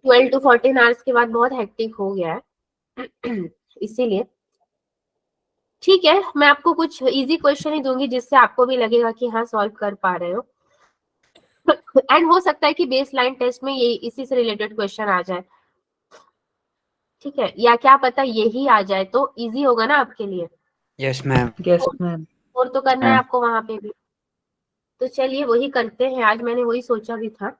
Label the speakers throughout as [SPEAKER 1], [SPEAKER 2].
[SPEAKER 1] 12 to 14 hours के बाद बहुत हेक्टिक हो गया है इसीलिए। ठीक है, मैं आपको कुछ इजी क्वेश्चन ही दूंगी जिससे आपको भी लगेगा कि हाँ सॉल्व कर पा रहे हो। एंड हो सकता है कि बेस लाइन टेस्ट में ये इसी से रिलेटेड क्वेश्चन आ जाए, ठीक है, या क्या पता यही आ जाए तो इजी होगा ना आपके लिए।
[SPEAKER 2] Yes ma'am.
[SPEAKER 3] Yes ma'am.
[SPEAKER 1] और तो करना है आपको वहां पे भी, तो चलिए वही करते हैं आज, मैंने वही सोचा भी था।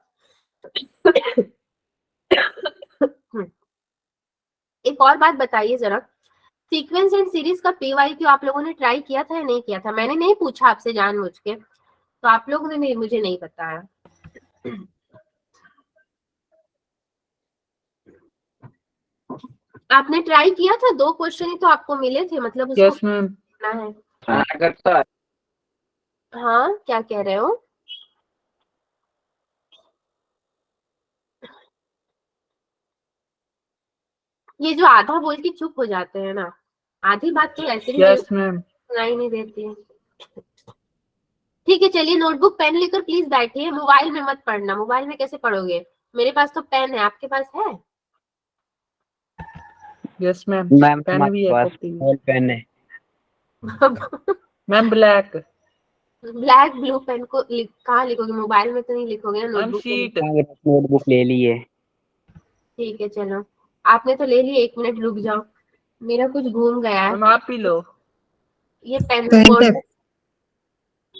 [SPEAKER 1] एक और बात बताइए जरा, सीक्वेंस एंड सीरीज का पीवाईक्यू आप लोगों ने ट्राई किया था या नहीं किया था? मैंने नहीं पूछा आपसे जानबूझ के, तो आप लोगों ने नहीं, मुझे नहीं बताया। आपने ट्राई किया था? 2 क्वेश्चन ही तो आपको मिले थे, मतलब उसको
[SPEAKER 3] यस मैम।
[SPEAKER 1] करना है। हाँ, क्या कह रहे हो? ये जो आधा बोल के चुप हो जाते हैं ना, आधी बात तो ऐसे भी
[SPEAKER 3] यस मैम।
[SPEAKER 1] सुनाई नहीं देती है। ठीक है, चलिए नोटबुक पेन लेकर प्लीज बैठिए, मोबाइल में मत पढ़ना। मोबाइल में कैसे पढ़ोगे? मेरे पास तो पेन है, आपके पास है?
[SPEAKER 3] Yes ma'am.
[SPEAKER 2] मैम
[SPEAKER 3] पेन भी है,
[SPEAKER 2] हमारे पास
[SPEAKER 3] कॉपी भी।
[SPEAKER 2] बॉल पेन है।
[SPEAKER 3] Ma'am black.
[SPEAKER 1] Black blue pen को कहाँ लिखोगे? मोबाइल में तो नहीं लिखोगे ना,
[SPEAKER 3] मैम
[SPEAKER 1] नोटबुक में।
[SPEAKER 3] शीट।
[SPEAKER 2] नोटबुक ले ली है।
[SPEAKER 1] ठीक है चलो, आपने तो ले लिया, 1 मिनट रुक जाओ, मेरा कुछ घूम गया है।
[SPEAKER 3] मैम आप ही लो।
[SPEAKER 1] ये पेन बोर्ड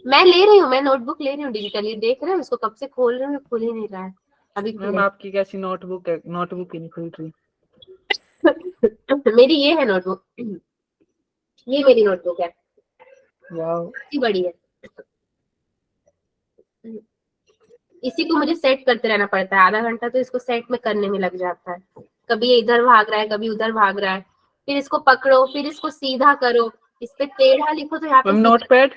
[SPEAKER 1] मैं ले रही हूँ, मैं नोटबुक ले रही हूँ डिजिटली, देख रहे हो इसको कब से खोल रही हूँ, खुल ही नहीं रहा है, अभी
[SPEAKER 3] मैम
[SPEAKER 1] खुले।
[SPEAKER 3] आपकी कैसी नोटबुक है? नोटबुक ही नहीं खुल रही।
[SPEAKER 1] मेरी ये है नोटबुक, ये मेरी नोटबुक है,
[SPEAKER 3] वाओ।
[SPEAKER 1] काफी बड़ी है। इसी को मुझे सेट करते रहना पड़ता है, आधा घंटा तो इसको सेट में करने में लग जाता है। कभी ये इधर भाग रहा है, कभी उधर भाग रहा है, फिर इसको पकड़ो, फिर इसको सीधा करो, इस पे टेढ़ा लिखो तो यहाँ पे
[SPEAKER 3] मैम
[SPEAKER 1] सीधा।
[SPEAKER 3] नोटपैड।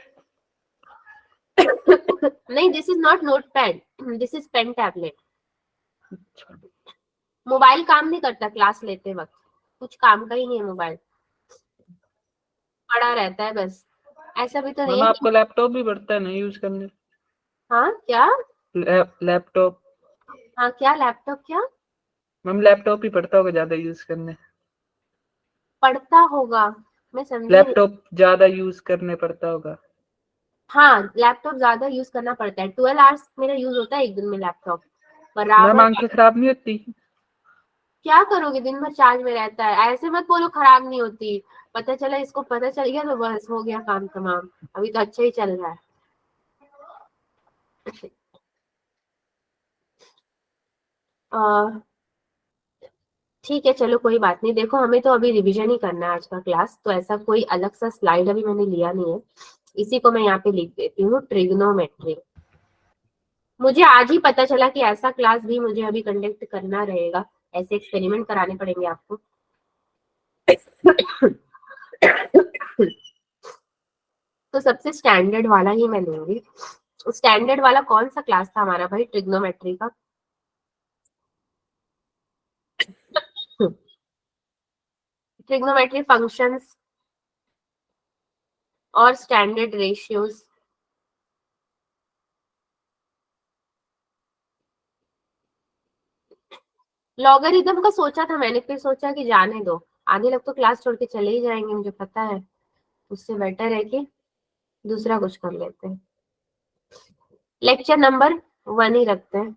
[SPEAKER 1] नहीं, this is not notepad, this is pen tablet. Mobile काम नहीं करता क्लास लेते वक्त, कुछ काम का ही नहीं है मोबाइल, पड़ा रहता है बस। ऐसा भी तो नहीं
[SPEAKER 3] मैम
[SPEAKER 1] है
[SPEAKER 3] आपको
[SPEAKER 1] कि
[SPEAKER 3] लैपटॉप भी पड़ता है ना यूज करने?
[SPEAKER 1] हाँ क्या?
[SPEAKER 3] लैपटॉप।
[SPEAKER 1] हाँ क्या लैपटॉप क्या
[SPEAKER 3] मैम लैपटॉप ही पड़ता होगा ज्यादा यूज करने।
[SPEAKER 1] पढ़ता होगा? मैं समझी नहीं।
[SPEAKER 3] लैपटॉप ज्यादा यूज करने पड़ता होगा।
[SPEAKER 1] हाँ, लैपटॉप ज्यादा यूज करना पड़ता है, 12 आवर्स मेरा यूज होता है एक दिन में लैपटॉप
[SPEAKER 3] मैम
[SPEAKER 1] बराबर।
[SPEAKER 3] आंखें खराब नहीं होती?
[SPEAKER 1] क्या करोगे, दिन भर चार्ज में रहता है, ऐसे मत बोलो खराब नहीं होती। पता चला, इसको पता चल गया तो बस हो गया काम तमाम। अभी तो अच्छा ही चल रहा है। ठीक है चलो कोई बात नहीं, देखो हमें तो अभी रिवीजन ही करना है आज का क्लास, तो ऐसा कोई अलग सा स्लाइड अभी मैंने लिया नहीं है। इसी को मैं यहाँ पे लिख देती हूँ, ट्रिग्नोमेट्री। मुझे आज ही पता चला कि ऐसा क्लास भी मुझे अभी कंडक्ट करना रहेगा, ऐसे एक्सपेरिमेंट कराने पड़ेंगे आपको। तो सबसे स्टैंडर्ड वाला ही मैं लूंगी। स्टैंडर्ड वाला कौन सा क्लास था हमारा भाई ट्रिग्नोमेट्री का? ट्रिग्नोमेट्री फंक्शंस और स्टैंडर्ड रेशियोज। लॉगरिथम का सोचा था मैंने, फिर सोचा कि जाने दो, आधे लोग तो क्लास छोड़ के चले ही जाएंगे मुझे पता है, उससे बेटर है कि दूसरा कुछ कर लेते हैं। लेक्चर नंबर 1 ही रखते हैं।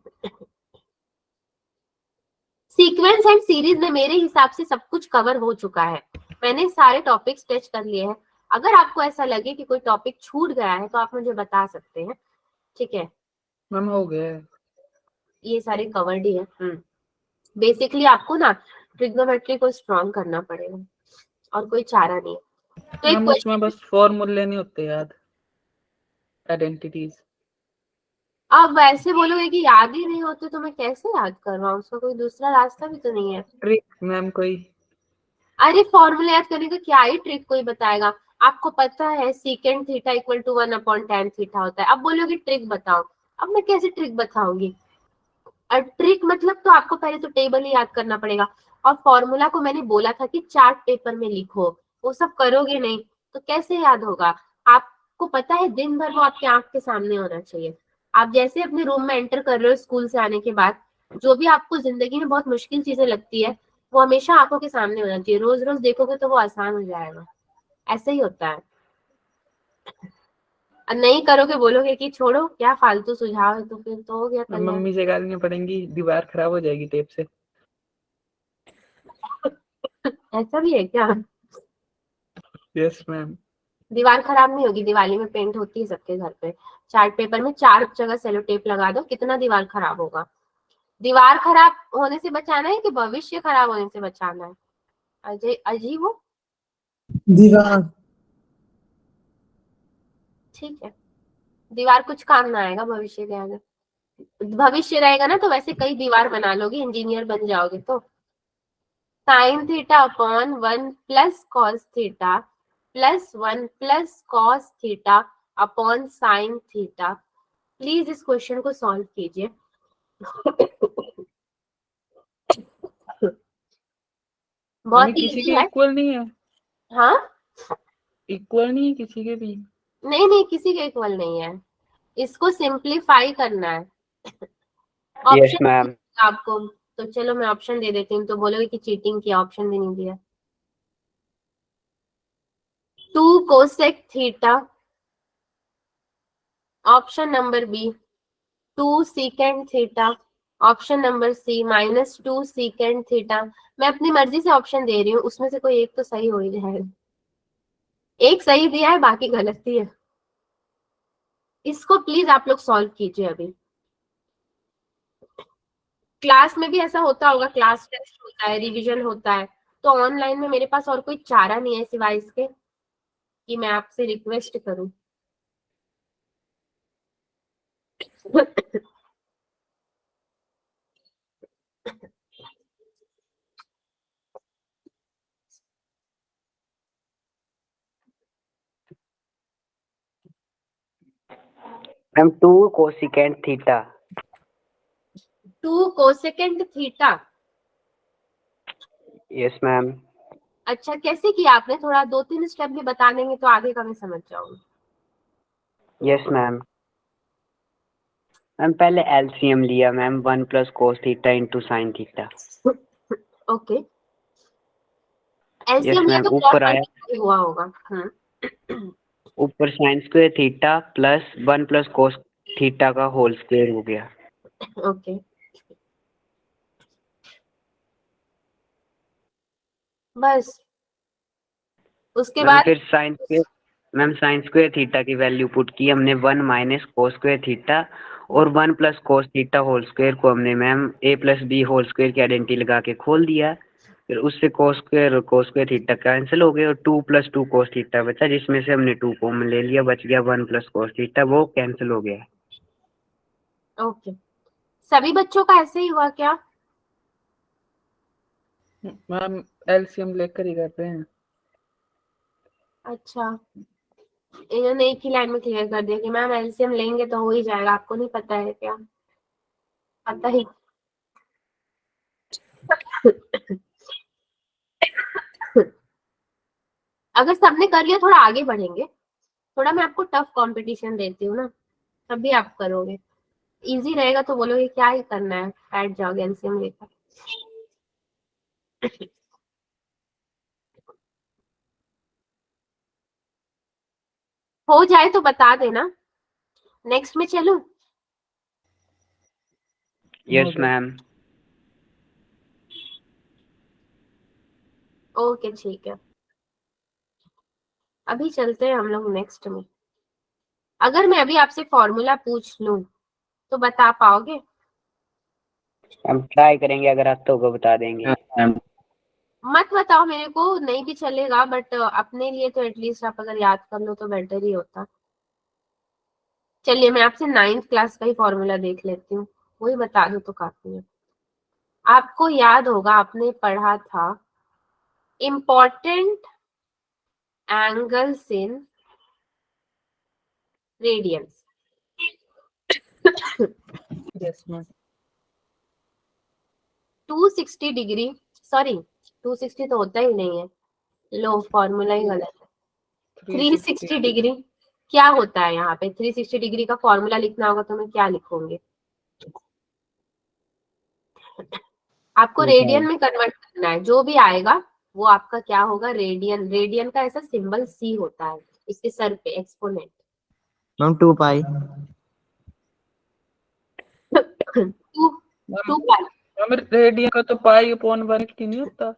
[SPEAKER 1] सीक्वेंस एंड सीरीज में मेरे हिसाब से सब कुछ कवर हो चुका है, मैंने सारे टॉपिक्स टच कर लिए हैं। अगर आपको ऐसा लगे कि कोई टॉपिक छूट गया है तो आप मुझे बता सकते हैं, ठीक है।
[SPEAKER 3] मैम हो गया।
[SPEAKER 1] ये सारे कवर्ड ही है। बेसिकली आपको ना ट्रिग्नोमेट्री को स्ट्रॉन्ग करना पड़ेगा, और कोई चारा नहीं। तो एक
[SPEAKER 3] मैम उसमें
[SPEAKER 1] क्वेश्चन,
[SPEAKER 3] बस फॉर्मूले नहीं होते याद, आइडेंटिटीज।
[SPEAKER 1] आप वैसे बोलोगे कि याद ही नहीं होते तो मैं कैसे याद करवाऊं, उसका कोई दूसरा रास्ता भी तो नहीं है।
[SPEAKER 3] ट्रिक मैम कोई?
[SPEAKER 1] अरे फॉर्मूला याद करने का क्या ही ट्रिक कोई बताएगा? आपको पता है secant theta equal to 1/tan theta होता है, अब बोलोगे ट्रिक बताओ, अब मैं कैसे ट्रिक बताऊंगी? और ट्रिक मतलब तो आपको पहले तो टेबल ही याद करना पड़ेगा, और फॉर्मूला को मैंने बोला था कि चार्ट पेपर में लिखो, वो सब करोगे नहीं तो कैसे याद होगा? आपको पता है दिन भर वो आपके आंख के सामने होना चाहिए। आप जैसे अपने रूम में एंटर कर रहे हो स्कूल से आने के बाद, जो भी आपको जिंदगी में बहुत मुश्किल चीजें लगती है वो हमेशा आंखों के सामने होना चाहिए, रोज रोज देखोगे तो वो आसान हो जाएगा, ऐसे ही होता है। और नहीं करोगे बोलोगे कि छोड़ो क्या फालतू सुझाव है, तो फिर तो हो गया
[SPEAKER 3] अब
[SPEAKER 1] कल्याण।
[SPEAKER 3] मम्मी से गालियां पड़ेंगी, दीवार खराब हो जाएगी टेप से।
[SPEAKER 1] ऐसा भी है क्या?
[SPEAKER 3] Yes ma'am.
[SPEAKER 1] दीवार खराब नहीं होगी, दिवाली में पेंट होती है सबके घर पे। चार्ट पेपर में 4 जगह सेलो टेप लगा दो, कितना दीवार खराब होगा? दीवार खराब होने से बचाना है कि भविष्य खराब होने से बचाना है? अजय अजीब हो।
[SPEAKER 4] दीवार।
[SPEAKER 1] ठीक है, दीवार कुछ काम ना आएगा भविष्य के आगे। भविष्य रहेगा ना तो वैसे कई दीवार बना लोगे, इंजीनियर बन जाओगे तो। Sine theta upon 1 plus cos theta plus 1 plus cos theta upon sine theta. Please इस क्वेश्चन को सॉल्व कीजिए। बहुत
[SPEAKER 3] मम्मी किसी
[SPEAKER 1] इजी
[SPEAKER 3] के
[SPEAKER 1] है।
[SPEAKER 3] इक्वल नहीं है,
[SPEAKER 1] हाँ,
[SPEAKER 3] इक्वल नहीं है किसी के भी।
[SPEAKER 1] नहीं नहीं, किसी के इक्वल नहीं है, इसको सिंप्लीफाई करना है।
[SPEAKER 2] Yes
[SPEAKER 1] option
[SPEAKER 2] ma'am.
[SPEAKER 1] आपको, तो चलो मैं ऑप्शन दे देती हूँ, तो बोलोगे कि चीटिंग किया, ऑप्शन भी नहीं दिया। 2 cosec theta, option number B 2 secant theta, option number C -2 secant theta. मैं अपनी मर्जी से ऑप्शन दे रही हूँ, उसमें से कोई एक तो सही हो ही जाएगा। एक सही दिया है, बाकी गलत ही है। इसको प्लीज आप लोग सॉल्व कीजिए अभी। क्लास में भी ऐसा होता होगा, क्लास टेस्ट होता है, रिवीजन होता है, तो ऑनलाइन में मेरे पास और कोई चारा नहीं है सिवाय इसके कि मैं आपसे रिक्वेस्ट करूं।
[SPEAKER 2] Ma'am 2 cosecant theta.
[SPEAKER 1] 2 cosecant theta.
[SPEAKER 2] Yes ma'am.
[SPEAKER 1] अच्छा, कैसे किया आपने? थोड़ा 2-3 स्टेप भी बता देंगे तो आगे का मैं समझ जाऊंगी।
[SPEAKER 2] Yes ma'am. मैम पहले एलसीएम लिया ma'am, 1 plus cos theta into sine theta.
[SPEAKER 1] Okay,
[SPEAKER 2] yes
[SPEAKER 1] LCM लिया
[SPEAKER 2] मैम।
[SPEAKER 1] तो
[SPEAKER 2] ऊपर
[SPEAKER 1] क्रॉस
[SPEAKER 2] आया,
[SPEAKER 1] मल्टीप्लाई हुआ होगा।
[SPEAKER 2] ऊपर sine square theta plus 1 plus cos theta का होल स्क्वायर हो गया।
[SPEAKER 1] ओके, बस उसके
[SPEAKER 2] मैम
[SPEAKER 1] बाद
[SPEAKER 2] फिर sine square, ma'am sine square theta की वैल्यू पुट की हमने 1 माइनस कोस स्क्वायर थीटा, और 1 plus cos theta whole square को हमने मैम ए प्लस बी होल स्क्वायर की आइडेंटिटी लगा के खोल दिया। फिर उससे कोस स्क्वायर थीटा कैंसिल हो गए और 2 प्लस 2 कोस थीटा बचा, जिसमें से हमने 2 कॉमन ले लिया, बच गया 1 प्लस कोस थीटा, वो कैंसिल हो गया।
[SPEAKER 1] ओके, सभी बच्चों का ऐसे ही हुआ क्या?
[SPEAKER 3] मैम एलसीएम लेकर ही करते हैं।
[SPEAKER 1] अच्छा, इन्होंने एक ही लाइन में क्लियर कर दिया कि मैम एलसीएम लेंगे तो हो ही जाएगा, आपको नहीं पता है क्या? पता ही। अगर सबने कर लिया, थोड़ा आगे बढ़ेंगे, थोड़ा मैं आपको टफ कंपटीशन देती हूँ ना, तभी आप करोगे। इजी रहेगा तो बोलोगे क्या ही करना है, बैठ जाओगे एलसीएम लेकर। हो जाए तो बता देना, नेक्स्ट में चलूं?
[SPEAKER 2] Yes ma'am.
[SPEAKER 1] ओके ठीक है, अभी चलते हैं हम लोग नेक्स्ट में। अगर मैं अभी आपसे फॉर्मूला पूछ लूं तो बता पाओगे?
[SPEAKER 2] हम ट्राई करेंगे, अगर आता होगा बता देंगे।
[SPEAKER 1] मत बताओ मेरे को, नहीं भी चलेगा, बट अपने लिए तो एटलीस्ट आप अगर याद कर लो तो बेटर ही होता। चलिए मैं आपसे 9th क्लास का ही फॉर्मूला देख लेती हूँ, वही बता दो तो काफी है। आपको याद होगा, आपने पढ़ा था important angles in radiance.
[SPEAKER 3] Yes ma'am.
[SPEAKER 1] 260 degree, sorry 260 तो होता ही नहीं है, लो फॉर्मूला ही गलत है। 360 डिग्री क्या होता है यहाँ पे? 360 डिग्री का फॉर्मूला लिखना होगा तो मैं क्या लिखूंगी? आपको
[SPEAKER 2] ठीक है।
[SPEAKER 1] रेडियन में कन्वर्ट करना है, जो भी आएगा वो आपका क्या होगा, रेडियन। रेडियन का ऐसा सिंबल सी होता है इसके सर पे, exponent.
[SPEAKER 4] Ma'am 2 pi.
[SPEAKER 1] Two pi.
[SPEAKER 3] Ma'am radian का तो पाई अपॉन 180 नहीं होता।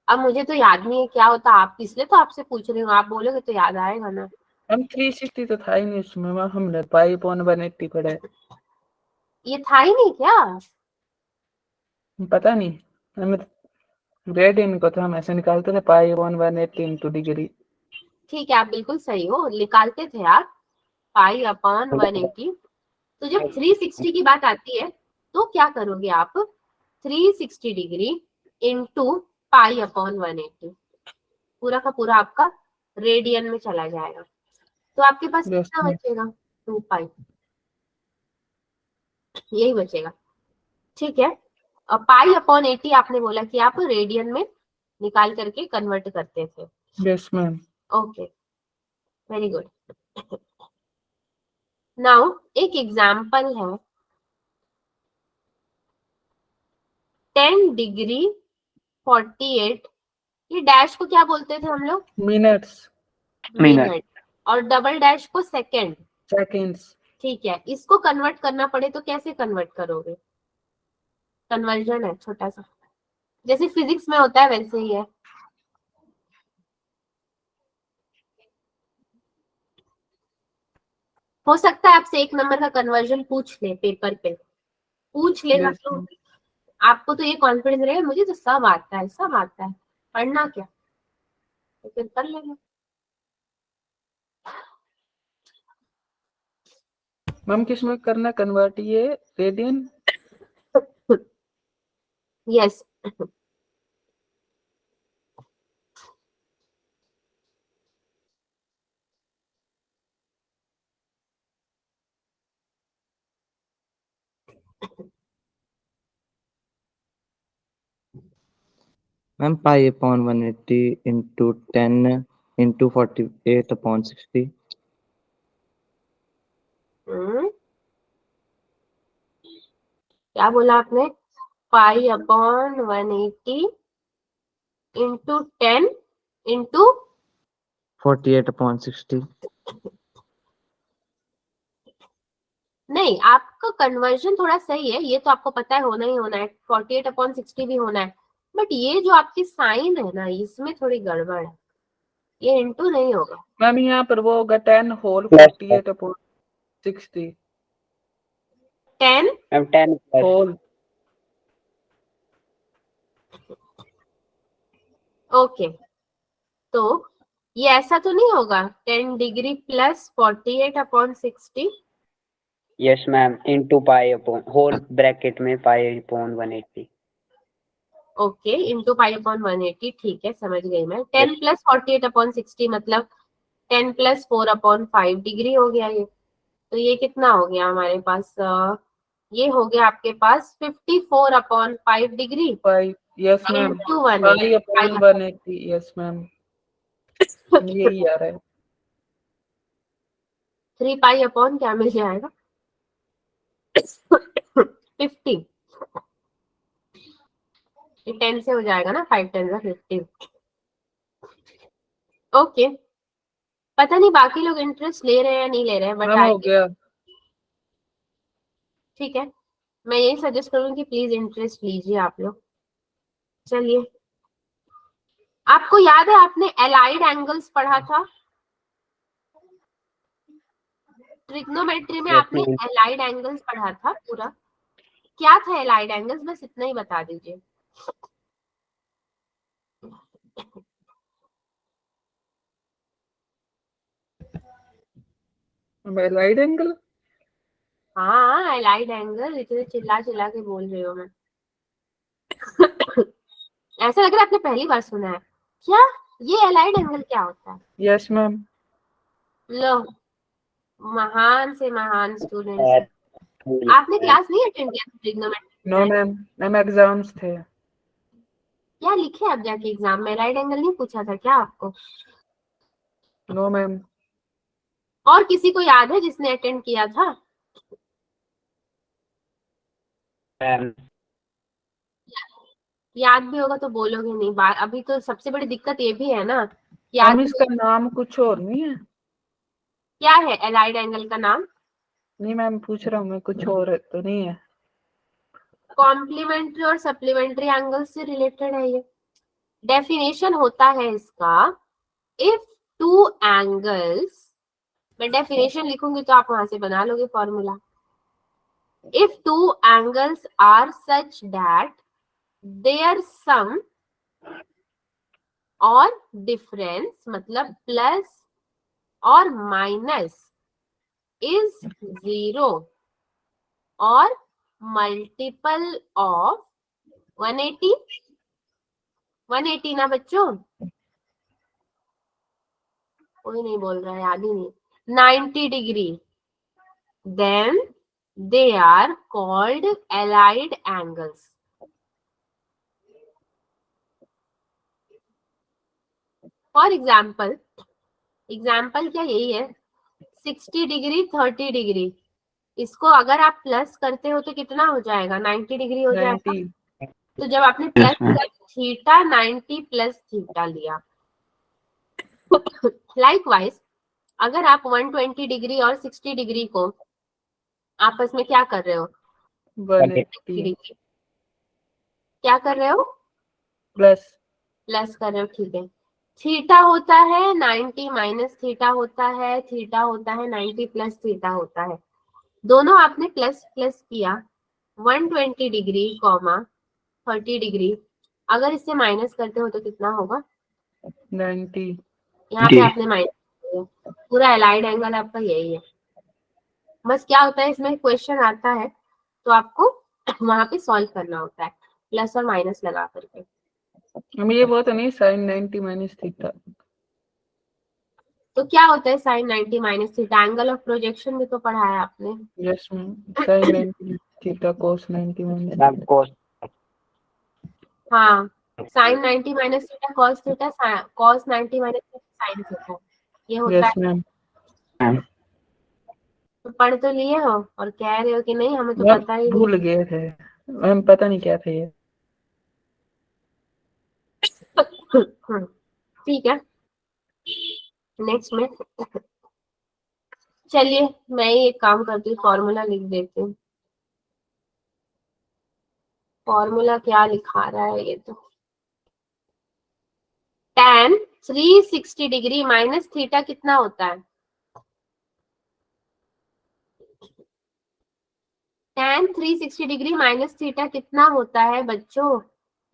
[SPEAKER 1] अब मुझे तो याद नहीं है क्या होता, आप इसलिए तो आपसे पूछ रही हूँ, आप बोलोगे तो याद आएगा ना।
[SPEAKER 3] हम 360 तो था ही नहीं इसमें मैम, हमने पाई अपॉन 180 पढ़ा है।
[SPEAKER 1] ये था ही नहीं क्या?
[SPEAKER 3] पता नहीं, हमें रेडियन को तो हम ऐसे निकालते थे पाई अपॉन 180 इंटू डिग्री।
[SPEAKER 1] ठीक है, आप बिल्कुल सही हो, निकालते थे आप पाई अपॉन 180। तो जब 360 की बात आती है तो क्या करोगे आप, 360 डिग्री इंटू पाई अपॉन 180, पूरा का पूरा आपका रेडियन में चला जाएगा। तो आपके पास
[SPEAKER 3] यस
[SPEAKER 1] कितना
[SPEAKER 3] मैम।
[SPEAKER 1] बचेगा, 2 पाई, यही बचेगा। ठीक है, और पाई अपॉन 80 आपने बोला कि आप रेडियन में निकाल करके कन्वर्ट करते थे।
[SPEAKER 3] Yes ma'am.
[SPEAKER 1] Okay, very good. Now एक एग्जाम्पल है, 10 डिग्री 48, ये डैश को क्या बोलते थे हम लोग,
[SPEAKER 3] मिनट्स।
[SPEAKER 1] मिनट, और डबल डैश को सेकेंड।
[SPEAKER 3] सेकंड्स।
[SPEAKER 1] ठीक है, इसको कन्वर्ट करना पड़े तो कैसे कन्वर्ट करोगे, कन्वर्जन है छोटा सा, जैसे फिजिक्स में होता है वैसे ही है। हो सकता है आपसे 1 नंबर का कन्वर्जन पूछ ले, पेपर पे पूछ लेगा,
[SPEAKER 3] यस
[SPEAKER 1] तो
[SPEAKER 3] मैम।
[SPEAKER 1] आपको तो ये कॉन्फिडेंस रहेगा मुझे तो सब आता है, सब आता है, पढ़ना क्या, तो फिर कर लेना।
[SPEAKER 3] मैम किसमें करना कन्वर्ट, ये रेडियन?
[SPEAKER 1] यस।
[SPEAKER 4] मैम पाई अपॉन 180 इंटू 10 इंटू 48 अपॉन 60।
[SPEAKER 1] क्या बोला आपने, पाई अपॉन 180 इंटू 10 इंटू
[SPEAKER 4] 48 अपॉन 60।
[SPEAKER 1] नहीं, आपका कन्वर्जन थोड़ा सही है, ये तो आपको पता है होना ही होना है, 48 अपॉन 60 भी होना है, बट ये जो आपकी साइन है ना, इसमें थोड़ी गड़बड़ है, ये इंटू नहीं होगा।
[SPEAKER 3] मैम यहाँ पर वो होगा 10 whole 48 upon 60
[SPEAKER 1] 10
[SPEAKER 2] ma'am 10 plus
[SPEAKER 3] whole.
[SPEAKER 1] Okay, तो ये ऐसा तो नहीं होगा 10 degree plus 48 upon 60।
[SPEAKER 2] Yes ma'am into pi upon whole bracket में pi upon 180।
[SPEAKER 1] Okay, into pi upon 180, ठीक है समझ गई मैं। 10 प्लस 48 अपॉन 60 मतलब 10 प्लस 4 अपॉन 5 डिग्री हो गया ये। तो ये कितना हो गया हमारे पास, ये हो गया आपके पास 54 upon 5 degree
[SPEAKER 3] pi. Yes ma'am.
[SPEAKER 1] Into
[SPEAKER 3] pi upon
[SPEAKER 1] 180।
[SPEAKER 3] 180। Yes ma'am, यही आ रहा है।
[SPEAKER 1] 3 पाई अपॉन क्या मिल जाएगा, 50। ये 10 से हो जाएगा ना, 5 10 का 50। ओके, पता नहीं बाकी लोग इंटरेस्ट ले रहे हैं या नहीं ले रहे हैं, बट
[SPEAKER 3] मैम हो गया।
[SPEAKER 1] ठीक है, मैं यही सजेस्ट करूंगी कि प्लीज इंटरेस्ट लीजिए आप लोग। चलिए, आपको याद है आपने एलाइड एंगल्स पढ़ा था, ट्रिग्नोमेट्री में
[SPEAKER 2] यस
[SPEAKER 1] आपने
[SPEAKER 2] मैम
[SPEAKER 1] एलाइड एंगल्स पढ़ा था पूरा, क्या था एलाइड एंगल्स, बस इतना ही बता दीजिए।
[SPEAKER 3] Right angle.
[SPEAKER 1] हाँ, एलाइड एंगल, इतने चिल्ला चिल्ला के बोल रही हूँ मैं। ऐसा लग रहा है आपने पहली बार सुना है क्या, ये एलाइड एंगल क्या होता है।
[SPEAKER 3] Yes ma'am.
[SPEAKER 1] लो, महान से महान स्टूडेंट्स है। आपने क्लास नहीं अटेंड किया trigonometry?
[SPEAKER 3] No ma'am, ma'am exams थे।
[SPEAKER 1] क्या लिखे आप जाके एग्जाम में, राइट एंगल नहीं पूछा था क्या आपको?
[SPEAKER 3] No ma'am.
[SPEAKER 1] और किसी को याद है जिसने अटेंड किया था?
[SPEAKER 2] मैम
[SPEAKER 1] याद भी होगा तो बोलोगे नहीं। अभी तो सबसे बड़ी दिक्कत ये भी है ना, याद
[SPEAKER 3] मैम इसका नाम कुछ और नहीं है?
[SPEAKER 1] क्या है एलाइड एंगल का नाम?
[SPEAKER 3] नहीं मैम, पूछ रहा हूँ मैं, कुछ और है तो नहीं है?
[SPEAKER 1] कॉम्प्लीमेंट्री और सप्लीमेंट्री एंगल से रिलेटेड है ये। डेफिनेशन होता है इसका, इफ टू एंगल्स, मैं डेफिनेशन लिखूंगी तो आप वहां से बना लोगे formula. If two angles are such that their sum or difference, मतलब प्लस और minus, is zero or multiple of 180। 180 ना बच्चों, कोई नहीं बोल रहा है, याद ही नहीं। 90 degree, then they are called allied angles. For example, example क्या यही है, 60 डिग्री 30 डिग्री, इसको अगर आप प्लस करते हो तो कितना हो जाएगा? 90 डिग्री हो जाएगा।
[SPEAKER 3] 90।
[SPEAKER 1] तो जब आपने प्लस किया थीटा 90 प्लस थीटा लिया। लाइकवाइज अगर आप 120 डिग्री और 60 डिग्री को आपस में क्या कर रहे हो?
[SPEAKER 3] 180
[SPEAKER 1] डिग्री क्या कर रहे हो?
[SPEAKER 3] प्लस।
[SPEAKER 1] प्लस कर रहे हो, ठीक है। थीटा होता है 90 माइनस थीटा होता है, थीटा होता है 90 प्लस थीटा होता है। दोनों आपने प्लस प्लस किया, 120 डिग्री कॉमा 30 डिग्री, अगर इससे माइनस करते हो तो कितना होगा?
[SPEAKER 3] 90।
[SPEAKER 1] यहाँ पे आपने माइनस किया, पूरा एलाइड एंगल आपका यही है। बस क्या होता है इसमें क्वेश्चन आता है तो आपको वहां पे सॉल्व करना होता है प्लस और माइनस लगा करके।
[SPEAKER 3] हम ये वो तो नहीं, साइन 90 माइनस थीटा?
[SPEAKER 1] तो क्या होता है sine 90 minus theta? Angle of projection भी तो पढ़ा है आपने।
[SPEAKER 3] Yes ma'am, sine 90 theta cos 90 minus
[SPEAKER 2] ma'am
[SPEAKER 3] theta.
[SPEAKER 2] Cos
[SPEAKER 1] हाँ, sine 90 minus theta cos theta, cos 90 minus theta sine theta, ये होता
[SPEAKER 3] यस
[SPEAKER 1] है।
[SPEAKER 3] मैम।
[SPEAKER 1] तो पढ़ तो लिए हो और कह रहे हो कि नहीं हमें तो
[SPEAKER 3] मैम
[SPEAKER 1] पता ही नहीं।
[SPEAKER 3] भूल गए थे मैम, पता नहीं क्या था ये।
[SPEAKER 1] ठीक है, नेक्स्ट में चलिए मैं ही एक काम करती हूँ, फॉर्मूला लिख देती हूँ। फॉर्मूला क्या लिखा रहा है ये तो, tan 360 डिग्री माइनस थीटा कितना होता है? tan 360 डिग्री माइनस थीटा कितना होता है बच्चों?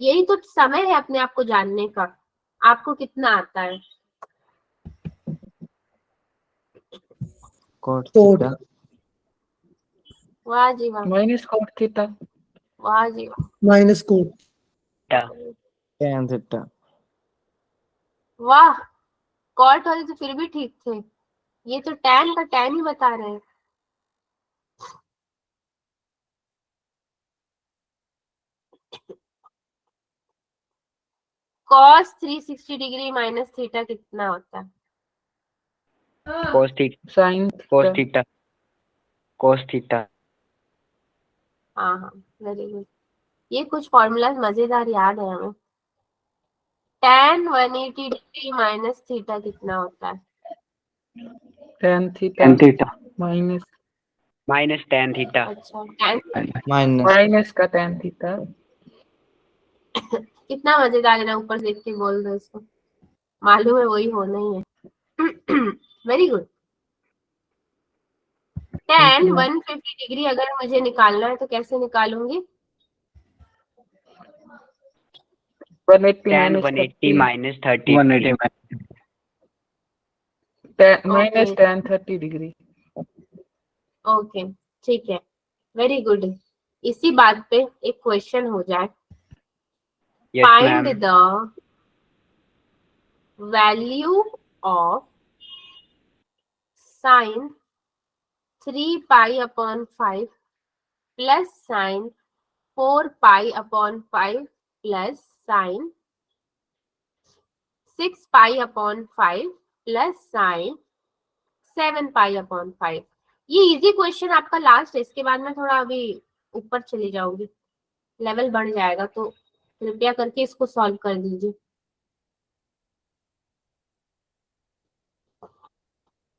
[SPEAKER 1] यही तो समय है अपने आप को जानने का। आपको कितना आता है?
[SPEAKER 4] cot theta
[SPEAKER 1] वाह जी वाह,
[SPEAKER 3] माइनस कोट थीटा।
[SPEAKER 1] वाह जी वाह,
[SPEAKER 5] माइनस कोट।
[SPEAKER 4] tan theta
[SPEAKER 1] वाह। कॉट वाले तो फिर भी ठीक थे, ये तो tan का tan ही बता रहे हैं। cos 360 डिग्री माइनस थीटा कितना होता है?
[SPEAKER 2] Cos theta
[SPEAKER 3] sine
[SPEAKER 2] cos
[SPEAKER 3] theta.
[SPEAKER 2] Theta cos theta.
[SPEAKER 1] हाँ हाँ, वेरी गुड। ये कुछ फॉर्मूला मजेदार याद है हमें। tan 180 डिग्री माइनस थीटा कितना होता है?
[SPEAKER 3] tan theta
[SPEAKER 2] tan theta
[SPEAKER 3] minus
[SPEAKER 2] minus tan theta.
[SPEAKER 1] अच्छा, tan
[SPEAKER 4] minus
[SPEAKER 3] माइनस का tan थीटा।
[SPEAKER 1] कितना मजेदार है ना, ऊपर देख के बोल दो इसको, मालूम है वही होना ही है। Very good. tan 150 डिग्री अगर मुझे निकालना है तो कैसे निकालूंगी?
[SPEAKER 3] 180
[SPEAKER 2] tan
[SPEAKER 3] minus
[SPEAKER 2] 180 minus 30
[SPEAKER 3] minus tan 30 degree.
[SPEAKER 1] Okay, ठीक है, वेरी गुड। इसी बात पे एक क्वेश्चन हो जाए,
[SPEAKER 2] yes
[SPEAKER 1] find
[SPEAKER 2] ma'am.
[SPEAKER 1] The value of sine 3 pi upon 5 plus sign 4 pi upon 5 plus sign 6 pi upon 5 plus sine 7 pi upon 5। ये easy question आपका लास्ट है, इसके बाद में थोड़ा अभी ऊपर चली जाऊंगी, लेवल बढ़ जाएगा तो कृपया करके इसको सॉल्व कर दीजिए।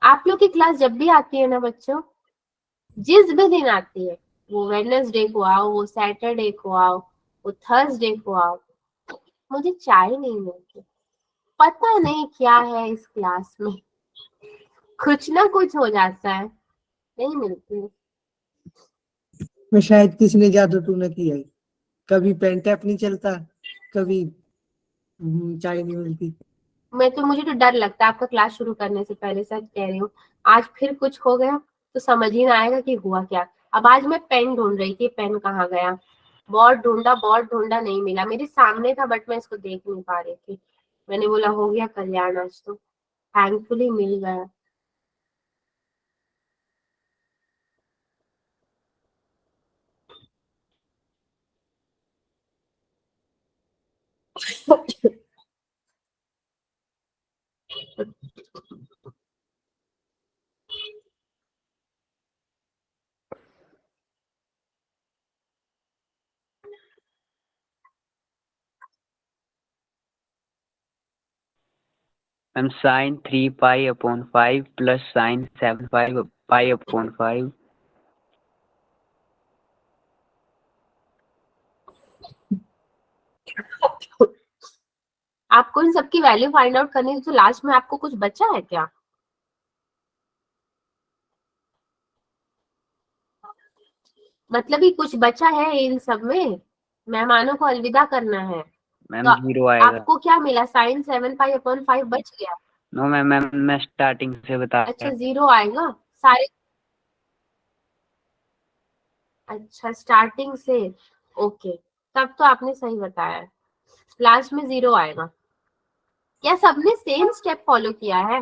[SPEAKER 1] आप लोग की क्लास जब भी आती है ना बच्चों, जिस भी दिन आती है, वो वेडनेसडे को आओ, वो सैटरडे को आओ, वो थर्सडे को आओ, मुझे चाय नहीं मिलती। पता नहीं क्या है इस क्लास में, कुछ ना कुछ हो जाता है, नहीं मिलती।
[SPEAKER 5] मैं शायद किसने जादू टूना किया है। कभी पेन टैप नहीं चलता, कभी चाय नहीं मिलती।
[SPEAKER 1] मुझे तो डर लगता है आपका क्लास शुरू करने से पहले, सच कह रही हूँ। आज फिर कुछ हो गया तो समझ ही ना आएगा कि हुआ क्या। अब आज मैं पेन ढूंढ रही थी, पेन कहाँ गया, बहुत ढूंढा नहीं मिला, मेरे सामने था बट मैं इसको देख नहीं पा रही थी। मैंने बोला हो गया कल्याण, आज तो थैंकफुली मिल गया।
[SPEAKER 2] मैम साइन 3 पाई/5 प्लस साइन 7 पाई/5।
[SPEAKER 1] आपको इन सबकी वैल्यू फाइंड आउट करनी थी, तो लास्ट में आपको कुछ बचा है क्या? मतलब ही कुछ बचा है इन सब में? मेहमानों को अलविदा करना है
[SPEAKER 2] मैम
[SPEAKER 1] तो
[SPEAKER 2] 0 आएगा।
[SPEAKER 1] आपको क्या मिला? साइन 7 पाई/5 बच गया।
[SPEAKER 2] नो मैम, मैं स्टार्टिंग से बता
[SPEAKER 1] अच्छा,
[SPEAKER 2] रहा।
[SPEAKER 1] 0 आएगा सारे। अच्छा, स्टार्टिंग से। ओके, तब तो आपने सही बताया है, लास्ट में 0 आएगा। क्या सबने सेम स्टेप फॉलो किया है?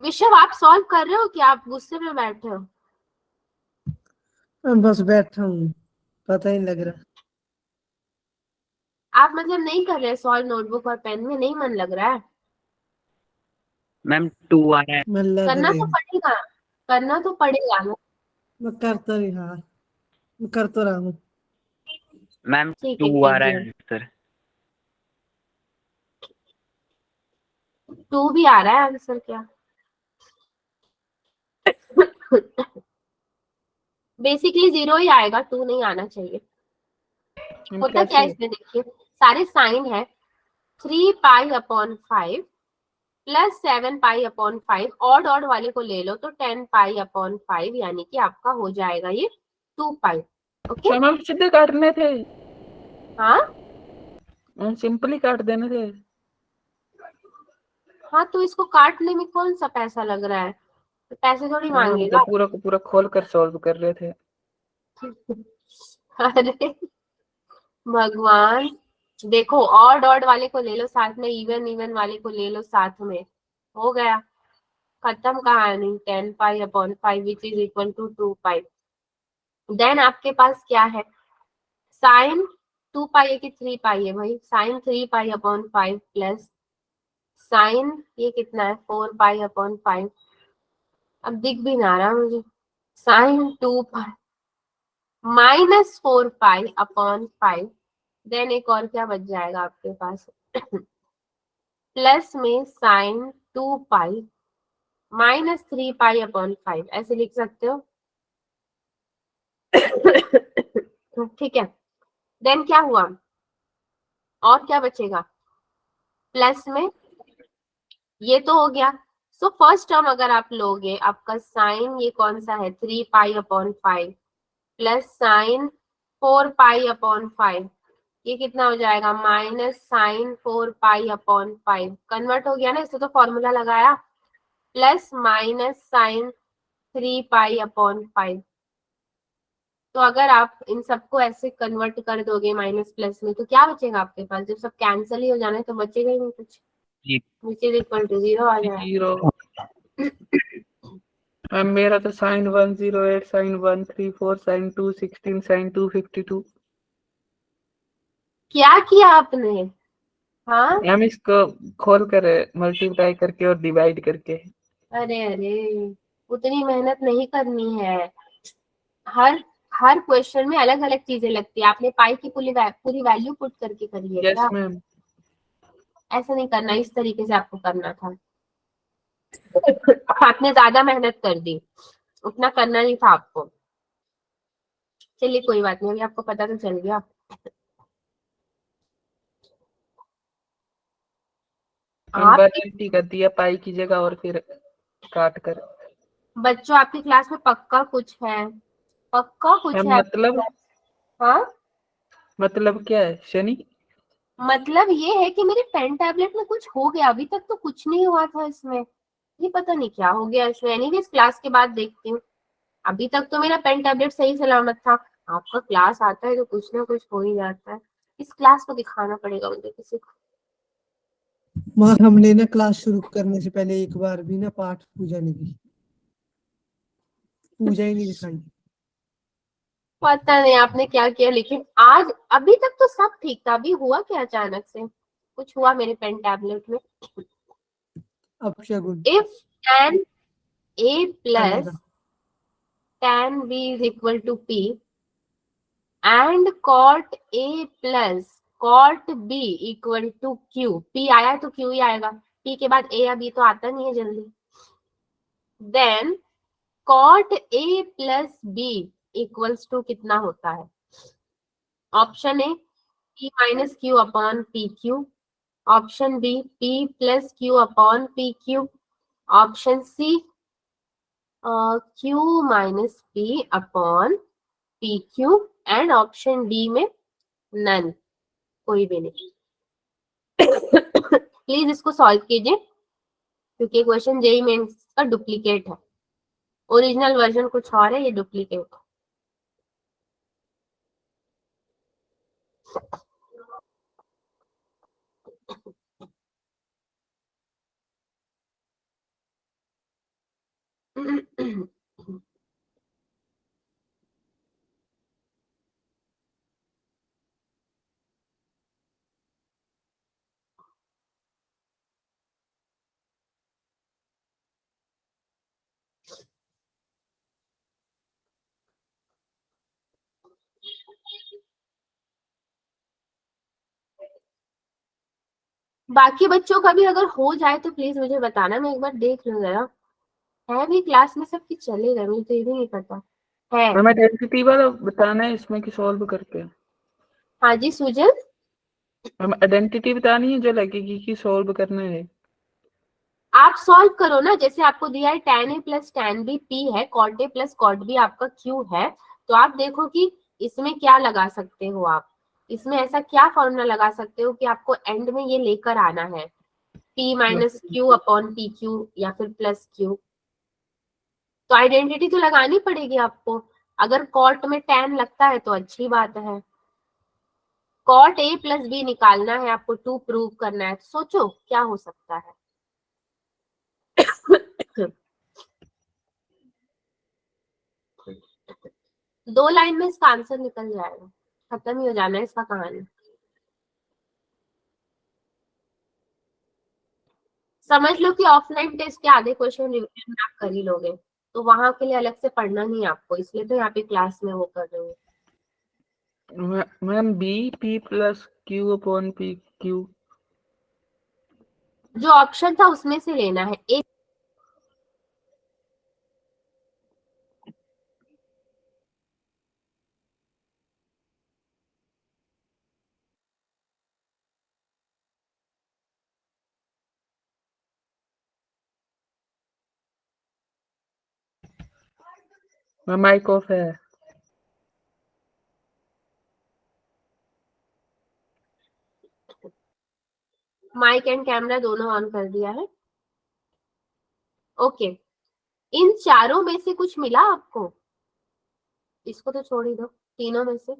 [SPEAKER 1] विश्व, आप सॉल्व कर रहे हो कि आप गुस्से में बैठे हो?
[SPEAKER 5] मैं बस बैठा हूँ, पता ही नहीं लग रहा।
[SPEAKER 1] आप मतलब नहीं कर रहे सॉल्व, नोटबुक और पेन में नहीं मन लग रहा है?
[SPEAKER 2] मैम 2 आ रहा है।
[SPEAKER 5] मैं लग
[SPEAKER 1] करना
[SPEAKER 5] रही
[SPEAKER 1] तो
[SPEAKER 5] हूँ।
[SPEAKER 1] पड़ेगा, करना तो पड़ेगा ना।
[SPEAKER 5] मैं करता ही, हाँ मैं कर तो रहा हूँ।
[SPEAKER 2] मैम
[SPEAKER 1] ठीक
[SPEAKER 2] 2
[SPEAKER 1] है,
[SPEAKER 2] आ रहा
[SPEAKER 1] कीजिए।
[SPEAKER 2] है आंसर।
[SPEAKER 1] 2 भी आ रहा है आंसर क्या? बेसिकली 0 ही आएगा, 2 नहीं आना चाहिए। होता क्या है
[SPEAKER 3] कैसे?
[SPEAKER 1] इसमें, देखिए सारे साइन है 3 पाई/5 प्लस 7 पाई/5, ऑड ऑड वाले को ले लो तो 10 पाई/5, यानी कि आपका हो जाएगा ये 2 पाई। ओके,
[SPEAKER 3] अच्छा मैम, सीधे काटने थे,
[SPEAKER 1] हाँ
[SPEAKER 3] सिंपली काट देने थे।
[SPEAKER 1] हाँ, तो इसको काटने में कौन सा पैसा लग रहा है, तो पैसे थोड़ी
[SPEAKER 3] मैम हम तो
[SPEAKER 1] मांगेगा।
[SPEAKER 3] पूरा को पूरा खोल कर सॉल्व कर रहे थे।
[SPEAKER 1] अरे भगवान, देखो ऑड ऑड वाले को ले लो साथ में, इवन इवन वाले को ले लो साथ में, हो गया, खत्म कहानी। 10 पाई/5 विच इज इक्वल टू 2 पाई। देन आपके पास क्या है? साइन 2 पाई है कि 3 पाई है भाई? साइन 3 पाई/5 प्लस साइन ये कितना है 4 पाई/5। अब दिख भी ना रहा मुझे। साइन 2 पाई माइनस 4 पाई/5। देन एक और क्या बच जाएगा आपके पास? प्लस में साइन 2 पाई माइनस 3 पाई/5, ऐसे लिख सकते हो। ठीक है, देन क्या हुआ, और क्या बचेगा? प्लस में ये तो हो गया। सो फर्स्ट टर्म अगर आप लोगे, आपका साइन ये कौन सा है 3 पाई/5 प्लस साइन 4 पाई/5, ये कितना हो जाएगा? Minus sign 4 पाई/5। कन्वर्ट हो गया ना, इससे तो फॉर्मूला लगाया, प्लस माइनस साइन 3 पाई/5। तो अगर आप इन सबको ऐसे कन्वर्ट कर दोगे माइनस प्लस में, तो क्या बचेगा आपके पास? जब सब कैंसिल ही हो जाना है तो बचेगा ही नहीं कुछ,
[SPEAKER 2] जी
[SPEAKER 1] विच इज इक्वल टू 0 आ जाएगा।
[SPEAKER 3] 0। मैम मेरा तो साइन 108, साइन 134, साइन 216, साइन 252।
[SPEAKER 1] क्या किया आपने? हाँ,
[SPEAKER 3] मैम इसको खोल कर मल्टीप्लाई करके और डिवाइड करके।
[SPEAKER 1] अरे अरे, उतनी मेहनत नहीं करनी है। हर हर क्वेश्चन में अलग अलग चीजें लगती है। आपने पाई की पूरी वैल्यू पुट करके करी है
[SPEAKER 3] यस
[SPEAKER 1] क्या?
[SPEAKER 3] मैम।
[SPEAKER 1] ऐसा नहीं करना, इस तरीके से आपको करना था। आपने ज्यादा मेहनत कर दी, उतना करना नहीं था आपको। चलिए कोई बात नहीं, अभी आपको पता तो चल गया। आप
[SPEAKER 3] 1/80 कर दिया पाई की जगह और फिर काट कर।
[SPEAKER 1] बच्चों, आपकी क्लास में पक्का कुछ है, पक्का कुछ
[SPEAKER 3] मैम
[SPEAKER 1] है। हाँ,
[SPEAKER 3] मतलब क्या है शनि?
[SPEAKER 1] मतलब ये है कि मेरे पेन टैबलेट में कुछ हो गया, अभी तक तो कुछ नहीं हुआ था इसमें, ये पता नहीं क्या हो गया इसमें। एनीवेज क्लास के बाद देखती हूँ, अभी तक तो मेरा पेन टैबलेट सही सलामत था। आपका क्लास आता है तो कुछ ना कुछ हो ही जाता है। इस क्लास को दिखाना पड़ेगा मुझे किसी को।
[SPEAKER 5] माँ हमने ना क्लास शुरू करने से पहले एक बार भी ना पाठ पूजा नहीं की, पूजा ही नहीं दिखाई।
[SPEAKER 1] पता नहीं आपने क्या किया, लेकिन आज अभी तक तो सब ठीक था, अभी हुआ क्या अचानक से? कुछ हुआ मेरे पेन टैबलेट में।
[SPEAKER 5] अपशगुन
[SPEAKER 1] इफ tan a
[SPEAKER 5] आने
[SPEAKER 1] plus
[SPEAKER 5] का।
[SPEAKER 1] tan b is equal to p and cot a plus cot b equal to q, p आया तो q ही आएगा, p के बाद a या b तो आता नहीं है जल्दी। Then cot a plus b equals to कितना होता है? Option A p minus Q upon P Q, option B p plus Q upon P Q, option C Q minus P upon P Q, and option D में none, कोई भी नहीं। Please इसको solve कीजिए, क्योंकि क्वेश्चन जेई मेंस का duplicate है। Original version कुछ और है, ये डुप्लीकेट है। बाकी बच्चों का भी अगर हो जाए तो प्लीज मुझे बताना, मैं एक बार देख लूं जरा। है भी क्लास में सबकी चलेगा, मुझे तो ये भी नहीं पता है।
[SPEAKER 3] मैम आइडेंटिटी वाला बताना है इसमें कि सॉल्व करके?
[SPEAKER 1] हाँ जी सुजन,
[SPEAKER 3] मैम आइडेंटिटी बतानी है जो लगेगी कि सॉल्व करना है?
[SPEAKER 1] आप सॉल्व करो ना, जैसे आपको दिया है tan a plus tan b p है, cot a plus cot b आपका q है, तो आप देखो कि इसमें क्या लगा सकते हो आप, इसमें ऐसा क्या फॉर्मूला लगा सकते हो कि आपको एंड में ये लेकर आना है, p minus Q upon P Q या फिर प्लस क्यू। तो आइडेंटिटी तो लगानी पड़ेगी आपको। अगर कॉट में tan लगता है तो अच्छी बात है, कॉट a प्लस b निकालना है आपको, टू प्रूव करना है, तो सोचो क्या हो सकता है। दो लाइन में इसका आंसर निकल जाएगा, खत्म ही हो जाना है इसका कहानी। समझ लो कि ऑफलाइन टेस्ट के आधे क्वेश्चन रिवीजन आप कर ही लोगे, तो वहां के लिए अलग से पढ़ना नहीं है आपको, इसलिए तो यहाँ पे क्लास में वो कर रहे हो।
[SPEAKER 3] Ma'am B P plus Q upon P Q.
[SPEAKER 1] जो ऑप्शन था उसमें से लेना है एक।
[SPEAKER 3] मैम माइक ऑफ है।
[SPEAKER 1] माइक एंड कैमरा दोनों ऑन कर दिया है। ओके, इन चारों में से कुछ मिला आपको? इसको तो छोड़ ही दो, तीनों में से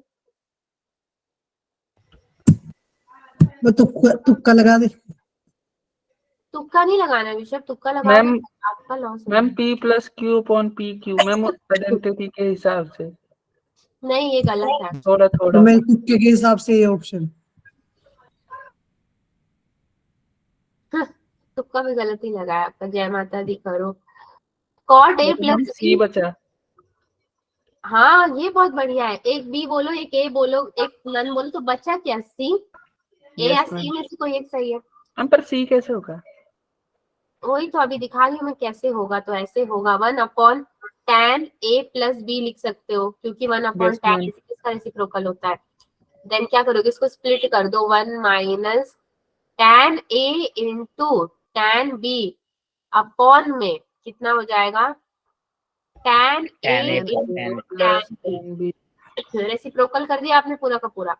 [SPEAKER 5] मैं तुक्का लगा दे।
[SPEAKER 1] तुक्का नहीं लगाना विषय, तुक्का लगाओगे
[SPEAKER 3] मैम
[SPEAKER 1] तो आपका लॉस
[SPEAKER 3] मैम
[SPEAKER 1] होगा।
[SPEAKER 3] P plus Q upon P Q ma'am identity के हिसाब से
[SPEAKER 1] नहीं, ये गलत है।
[SPEAKER 3] थोड़ा
[SPEAKER 5] तो
[SPEAKER 3] थोड़ा।
[SPEAKER 5] मैं तुक्के के हिसाब से ये ऑप्शन।
[SPEAKER 1] तुक्का भी गलत ही लगाया आपका, जय माता दी करो। Cot A
[SPEAKER 3] ma'am
[SPEAKER 1] plus
[SPEAKER 3] C
[SPEAKER 1] B,
[SPEAKER 3] बचा।
[SPEAKER 1] हाँ ये बहुत बढ़िया है, एक बी बोलो, एक ए बोलो, एक नन बोलो, तो बचा क्या? सी। ए या
[SPEAKER 3] यस मैम।
[SPEAKER 1] सी में से कोई एक सही है।
[SPEAKER 3] मैम पर सी कैसे होगा?
[SPEAKER 1] वही तो अभी दिखा रही हूँ मैं कैसे होगा। तो ऐसे होगा 1/tan ए प्लस बी लिख सकते हो, क्योंकि 1/tan
[SPEAKER 3] यस मैम।
[SPEAKER 1] इसका रेसिप्रोकल होता है। देन क्या करोगे, इसको स्प्लिट कर दो, 1 minus tan A into tan B upon में कितना हो जाएगा, tan A
[SPEAKER 2] tan A plus
[SPEAKER 1] into
[SPEAKER 2] tan
[SPEAKER 1] tan B.
[SPEAKER 3] tan B।
[SPEAKER 1] Reciprocal कर दिया आपने पूरा का पूरा,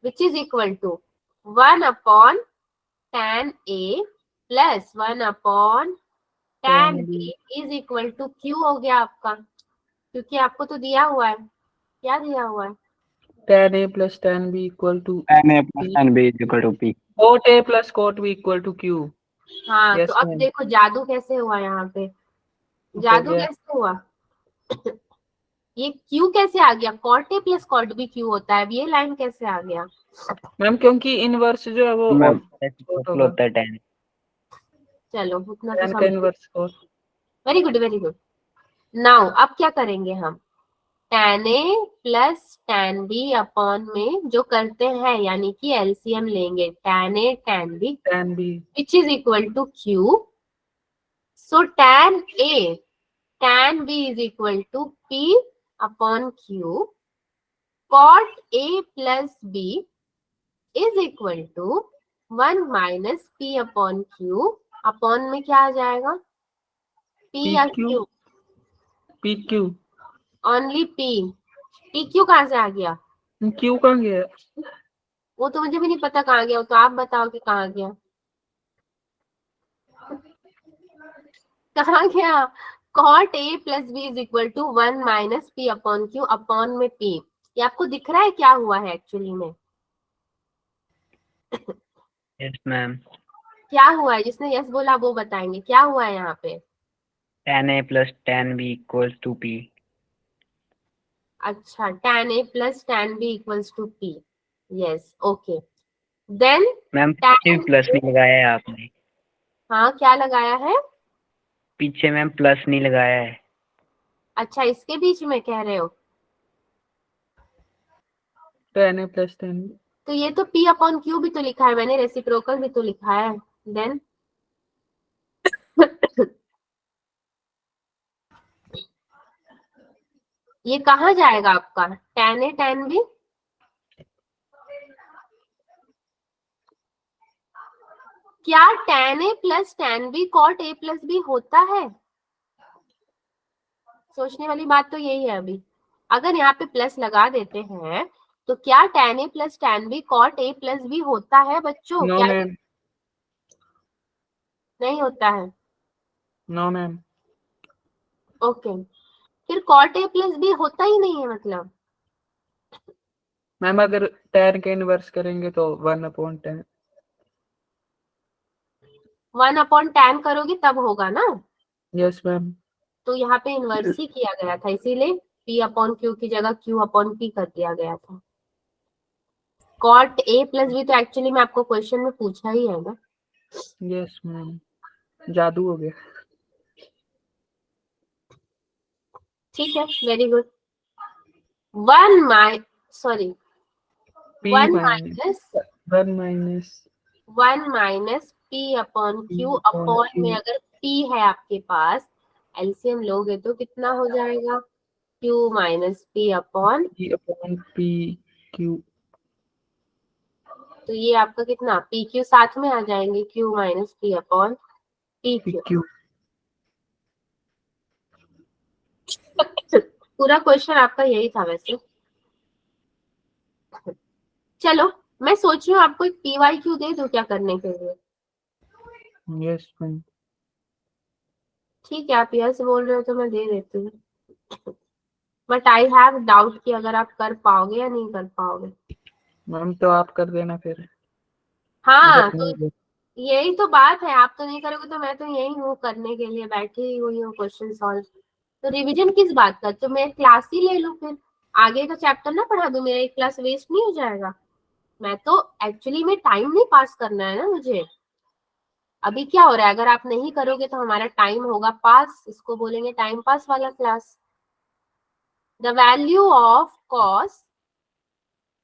[SPEAKER 1] which is equal to 1/tan A plus 1/tan
[SPEAKER 3] tan B।
[SPEAKER 1] B is equal to Q हो गया आपका, क्योंकि आपको तो दिया हुआ है। क्या दिया हुआ है?
[SPEAKER 3] tan A plus tan B equal to
[SPEAKER 2] tan A plus
[SPEAKER 3] P।
[SPEAKER 2] tan B is equal to P.
[SPEAKER 3] cot A plus cot B equal to Q।
[SPEAKER 1] हाँ तो
[SPEAKER 3] यस
[SPEAKER 1] अब
[SPEAKER 3] मैम।
[SPEAKER 1] देखो जादू कैसे हुआ यहाँ पे,
[SPEAKER 3] हो
[SPEAKER 1] जादू
[SPEAKER 3] गया।
[SPEAKER 1] कैसे हुआ। ये क्यू कैसे आ गया, cot A plus cot B Q होता है, अब ये लाइन कैसे आ गया?
[SPEAKER 3] मैम क्योंकि इनवर्स जो है वो
[SPEAKER 2] मैम
[SPEAKER 3] cot
[SPEAKER 2] रेसिप्रोकल
[SPEAKER 3] होगा।
[SPEAKER 2] होता है tan।
[SPEAKER 1] चलो उतना तो
[SPEAKER 3] tan का
[SPEAKER 1] समझ।
[SPEAKER 3] Inverse cot।
[SPEAKER 1] Very good very good. Now अब क्या करेंगे हम, tan A plus tan B upon में जो करते हैं, यानी कि एलसीएम लेंगे, tan A tan B
[SPEAKER 3] tan B।
[SPEAKER 1] Which is equal to Q. So tan A tan B is equal to P upon Q. Cot A plus B is equal to 1 minus P upon Q. Upon में क्या आ जाएगा, P या
[SPEAKER 3] PQ।
[SPEAKER 1] Q?
[SPEAKER 3] PQ।
[SPEAKER 1] Only P। PQ कहाँ से आ गया?
[SPEAKER 3] Q कहाँ गया?
[SPEAKER 1] वो तो मुझे भी नहीं पता कहाँ गया, वो तो आप बताओ कि कहाँ गया। कहाँ गया? cot A plus B is equal to 1 minus P upon Q, upon में P। ये आपको दिख रहा है क्या हुआ है एक्चुअली में?
[SPEAKER 2] Yes ma'am.
[SPEAKER 1] क्या हुआ है? जिसने यस बोला वो बताएंगे क्या हुआ है यहाँ पे।
[SPEAKER 2] tan A plus tan B equals to P।
[SPEAKER 1] अच्छा, tan A plus tan B equals to P। Yes okay. Then
[SPEAKER 2] ma'am
[SPEAKER 1] tan,
[SPEAKER 2] पीछे भी प्लस नहीं लगाया है आपने।
[SPEAKER 1] हाँ क्या लगाया है?
[SPEAKER 2] पीछे मैम प्लस नहीं लगाया है।
[SPEAKER 1] अच्छा इसके बीच में कह रहे हो,
[SPEAKER 3] tan A plus tan B।
[SPEAKER 1] तो ये तो P अपॉन Q भी तो लिखा है मैंने, रेसिप्रोकल भी तो लिखा है। देन ये कहाँ जाएगा आपका tan A tan B? क्या tan A plus tan B cot A plus B होता है? सोचने वाली बात तो यही है अभी। अगर यहाँ पे प्लस लगा देते हैं तो क्या tan A plus tan B cot A plus B होता है बच्चों?
[SPEAKER 3] नो
[SPEAKER 1] क्या
[SPEAKER 3] मैम।
[SPEAKER 1] नहीं होता है?
[SPEAKER 3] No ma'am.
[SPEAKER 1] ओके, फिर cot A प्लस B होता ही नहीं है मतलब?
[SPEAKER 3] मैम अगर tan का इनवर्स करेंगे तो 1/tan।
[SPEAKER 1] 1/tan करोगे तब होगा ना?
[SPEAKER 3] Yes ma'am.
[SPEAKER 1] तो यहाँ पे इनवर्स ही किया गया था, इसीलिए P अपॉन Q की जगह Q अपॉन P कर दिया गया था। cot A प्लस B तो एक्चुअली में आपको क्वेश्चन में पूछा ही है ना।
[SPEAKER 3] Yes ma'am. जादू हो गया।
[SPEAKER 1] ठीक है very good. 1 sorry
[SPEAKER 3] P
[SPEAKER 1] 1
[SPEAKER 3] minus
[SPEAKER 1] minus 1 minus P upon Q upon में अगर P है आपके पास, एलसीएम लोगे तो कितना हो जाएगा, Q minus P upon,
[SPEAKER 3] P Q।
[SPEAKER 1] तो ये आपका कितना PQ साथ में आ जाएंगे, Q minus P upon PQ।
[SPEAKER 3] PQ।
[SPEAKER 1] पूरा क्वेश्चन आपका यही था वैसे। चलो मैं सोच रही हूँ आपको एक PYQ दे दूं क्या करने के लिए।
[SPEAKER 3] Yes ma'am.
[SPEAKER 1] ठीक है आप यस बोल रहे हो तो मैं दे देती हूँ, बट आई हैव डाउट कि अगर आप कर पाओगे या नहीं कर पाओगे।
[SPEAKER 3] मैम तो आप कर देना फिर।
[SPEAKER 1] हाँ
[SPEAKER 3] इधर
[SPEAKER 1] तो
[SPEAKER 3] नहीं है।
[SPEAKER 1] यही तो बात है, आप तो नहीं करोगे तो मैं तो यही हूँ करने के लिए, बैठी हुई हूँ क्वेश्चन सॉल्व। तो रिवीजन किस बात का, तो मैं क्लास ही ले लूँ फिर, आगे का चैप्टर ना पढ़ा दूं, मेरा एक क्लास वेस्ट नहीं हो जाएगा। मैं तो एक्चुअली में टाइम नहीं पास करना है ना मुझे। अभी क्या हो रहा है, अगर आप नहीं करोगे तो हमारा टाइम होगा पास, इसको बोलेंगे टाइम पास वाला class. The value of cos,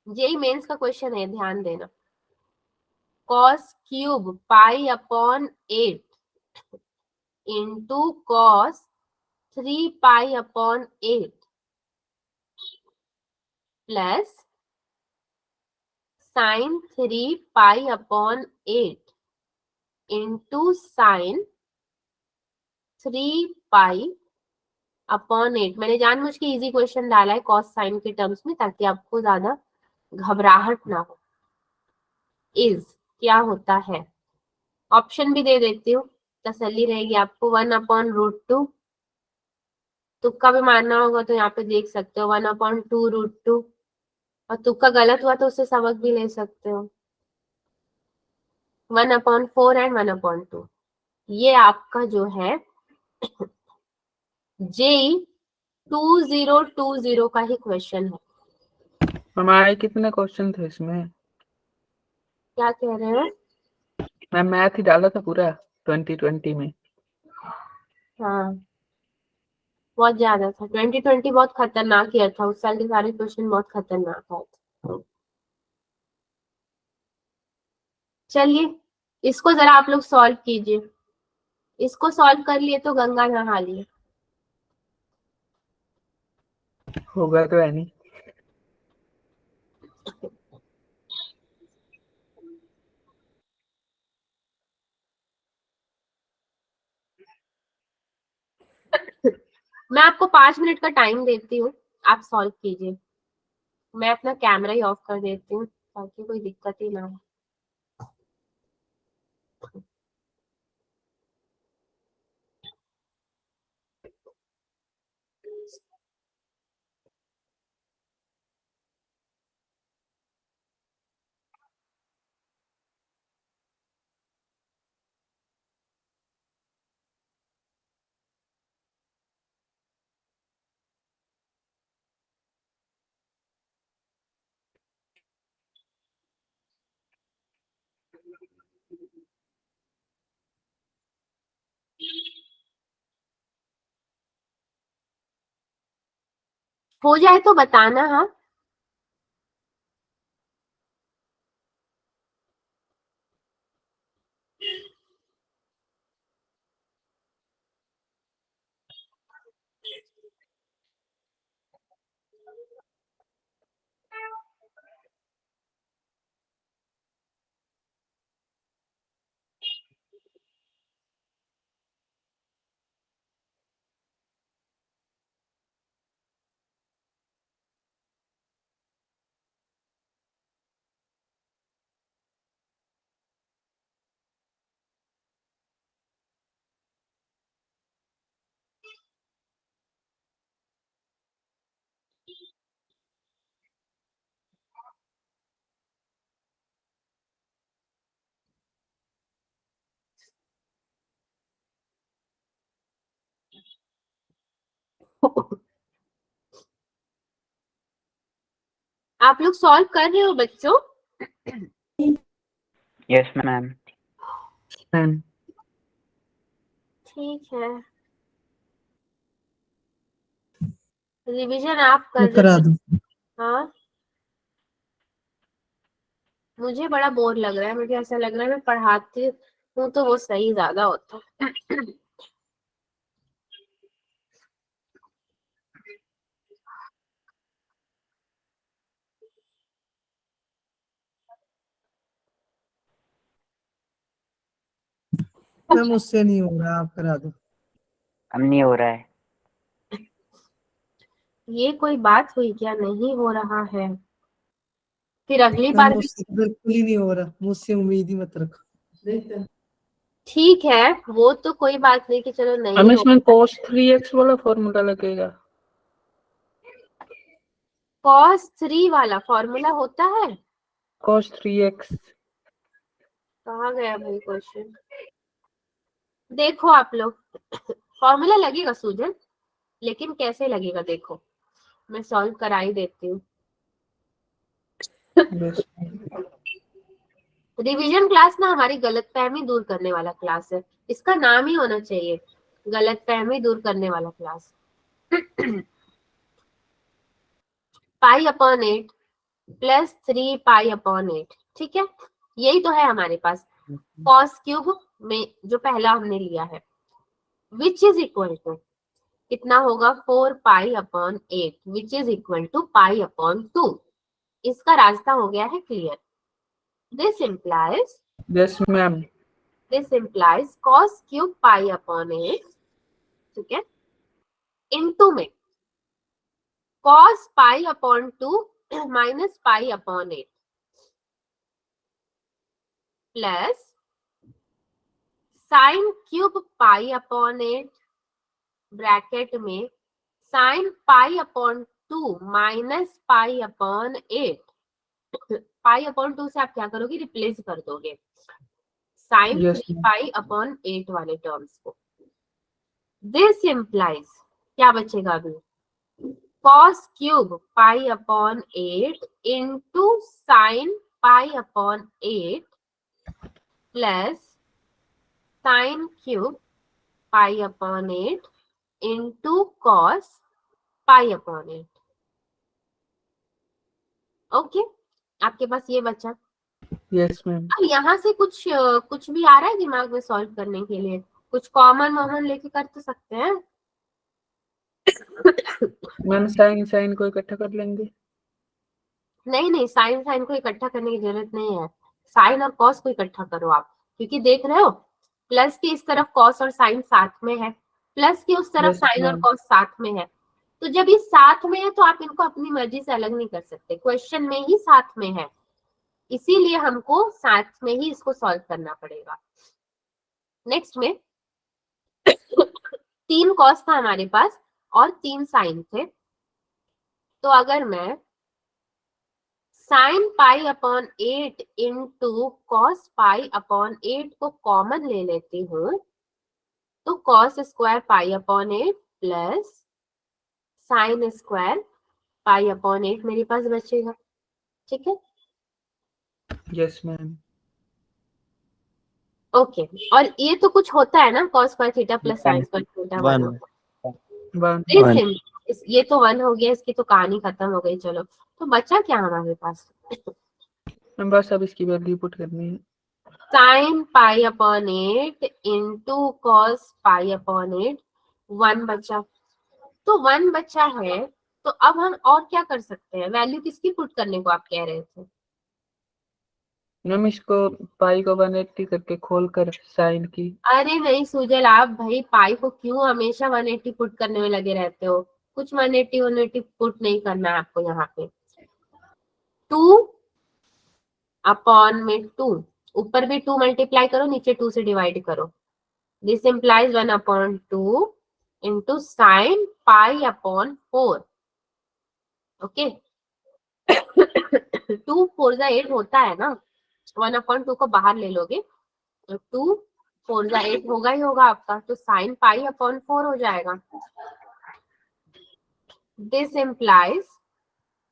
[SPEAKER 1] JEE Mains का क्वेश्चन है, ध्यान देना, cos cube pi upon 8 into cos 3 pi upon 8 plus sine 3 pi upon 8 into sine 3 pi upon 8। मैंने जानबूझ के इजी क्वेश्चन डाला है कॉस साइन के टर्म्स में ताकि आपको ज्यादा घबराहट ना हो। इज क्या होता है, ऑप्शन भी दे देती हूँ, तसल्ली रहेगी आपको। 1/√2, तुक्का भी मारना होगा तो यहाँ पे देख सकते हो 1/2√2, और तुक्का गलत हुआ तो उससे सबक भी ले सकते हो। 1/4 एंड 1/2, ये आपका जो है जेई 2020 का ही क्वेश्चन है।
[SPEAKER 3] हमारे कितने क्वेश्चन थे इसमें?
[SPEAKER 1] क्या कह रहे हो?
[SPEAKER 3] मैं मैथ ही डाला था पूरा 2020 में।
[SPEAKER 1] हाँ बहुत ज्यादा था, 2020 बहुत खतरनाक ईयर था, उस साल के सारे क्वेश्चन बहुत खतरनाक आए थे। चलिए इसको जरा आप लोग सॉल्व कीजिए, इसको सॉल्व कर लिए तो गंगा नहा लिए।
[SPEAKER 3] होगा तो है नहीं।
[SPEAKER 1] मैं आपको 5 मिनट का टाइम देती हूँ, आप सॉल्व कीजिए। मैं अपना कैमरा ही ऑफ कर देती हूँ ताकि कोई दिक्कत ही ना हो। हो जाए तो बताना। हाँ आप लोग सॉल्व कर रहे हो बच्चों?
[SPEAKER 2] Yes ma'am.
[SPEAKER 1] ठीक है, रिवीजन आप कर
[SPEAKER 5] मैं
[SPEAKER 1] रहे
[SPEAKER 5] करा
[SPEAKER 1] हो?
[SPEAKER 5] दूं।
[SPEAKER 1] हाँ मुझे बड़ा बोर लग रहा है, मुझे ऐसा लग रहा है मैं पढ़ाती हूँ तो वो सही ज्यादा होता है।
[SPEAKER 5] मैं मुझसे नहीं हो रहा, आप करा दो।
[SPEAKER 2] अब नहीं हो रहा है।
[SPEAKER 1] ये कोई बात हुई क्या, नहीं हो रहा है? फिर अगली
[SPEAKER 5] मैं
[SPEAKER 1] बार भी
[SPEAKER 5] मुझसे बिल्कुल ही नहीं हो रहा, मुझसे उम्मीद ही मत रखो।
[SPEAKER 1] ठीक है, वो तो कोई बात नहीं कि चलो
[SPEAKER 3] हम
[SPEAKER 1] नहीं हो।
[SPEAKER 3] इसमें cos 3x वाला फॉर्मूला लगेगा।
[SPEAKER 1] cos 3 वाला फॉर्मूला होता है?
[SPEAKER 3] cos 3x
[SPEAKER 1] कहाँ गया भाई क्वेश्चन? देखो आप लोग, फॉर्मूला लगेगा सूजन, लेकिन कैसे लगेगा देखो, मैं सॉल्व करा ही देती हूँ।
[SPEAKER 3] बस।
[SPEAKER 1] रिवीजन क्लास ना हमारी गलतफहमी दूर करने वाला क्लास है, इसका नाम ही होना चाहिए गलतफहमी दूर करने वाला क्लास। पाई अपॉन 8 प्लस 3 पाई अपॉन 8, ठीक है, यही तो है हमारे पास कॉस क्यूब में जो पहला हमने लिया है, विच इज इक्वल टू कितना होगा 4 pi upon 8 which is equal to pi upon 2। इसका रास्ता हो गया है clear. This implies
[SPEAKER 3] yes ma'am.
[SPEAKER 1] Cos cube pi upon 8, ठीक है, इनटू में cos pi upon 2 minus pi upon 8 plus sine cube pi upon 8 bracket में sine pi upon 2 minus pi upon 8। Pi upon 2 से आप क्या करोगे, रिप्लेस कर दोगे साइन
[SPEAKER 3] Yes,
[SPEAKER 1] 3
[SPEAKER 3] ma'am.
[SPEAKER 1] पाई अपॉन 8 वाले टर्म्स को। दिस इम्प्लाइज क्या बचेगा अभी, cos cube pi upon 8 into sign pi upon 8 plus sine cube pi upon 8 into cos pi upon 8। Okay, आपके पास ये बचा।
[SPEAKER 3] Yes ma'am.
[SPEAKER 1] अब यहाँ से कुछ भी आ रहा है दिमाग में सॉल्व करने के लिए, कुछ कॉमन वॉमन लेके कर तो सकते हैं।
[SPEAKER 3] मैम साइन साइन को इकट्ठा कर लेंगे।
[SPEAKER 1] नहीं, साइन साइन को इकट्ठा करने की जरूरत नहीं है, साइन और कॉस को इकट्ठा करो आप, क्योंकि देख रहे हो प्लस की इस तरफ कॉस और साइन साथ में है, प्लस की उस तरफ
[SPEAKER 3] Yes,
[SPEAKER 1] साइन और
[SPEAKER 3] ma'am.
[SPEAKER 1] कॉस साथ में है, तो जब ये साथ में है तो आप इनको अपनी मर्जी से अलग नहीं कर सकते, क्वेश्चन में ही साथ में है, इसीलिए हमको साथ में ही इसको सॉल्व करना पड़ेगा। नेक्स्ट में 3 कॉस था हमारे पास और 3 साइन थे, तो अगर मैं sign pi upon 8 into cos pi upon 8 को कॉमन ले लेती हूँ तो cos square pi upon 8 plus sine square pi upon 8 मेरे पास बचेगा, ठीक है।
[SPEAKER 3] Yes ma'am.
[SPEAKER 1] ओके, और ये तो कुछ होता है ना, cos square theta plus sine square theta 1
[SPEAKER 4] one
[SPEAKER 3] one.
[SPEAKER 1] ये तो 1 हो गया, इसकी तो कहानी खत्म हो गई। चलो, तो बचा क्या हमारे पास,
[SPEAKER 3] मैम बस अब इसकी वैल्यू पुट करनी है।
[SPEAKER 1] Sign pi upon 8 into cos pi upon 8, 1 बचा, तो 1 बचा है, तो अब हम और क्या कर सकते हैं, वैल्यू किसकी पुट करने को आप कह रहे थे।
[SPEAKER 3] मैम इसको पाई को 180 करके खोल कर साइन की।
[SPEAKER 1] अरे नहीं सुजल, आप भाई पाई को क्यों हमेशा 180 पुट करने में लगे रहते हो, कुछ 180 पुट नहीं करना है आपको यहाँ पे। 2 अपॉन में 2, ऊपर भी 2 मल्टीप्लाई करो, नीचे 2 से डिवाइड करो, this implies 1 upon 2 into sine pi upon 4। Okay, 2 4 8 होता है ना, 1 अपॉन 2 को बाहर ले लोगे तो 2 4 8 होगा ही होगा आपका, तो साइन पाई अपॉन 4 हो जाएगा। दिस इम्प्लाइज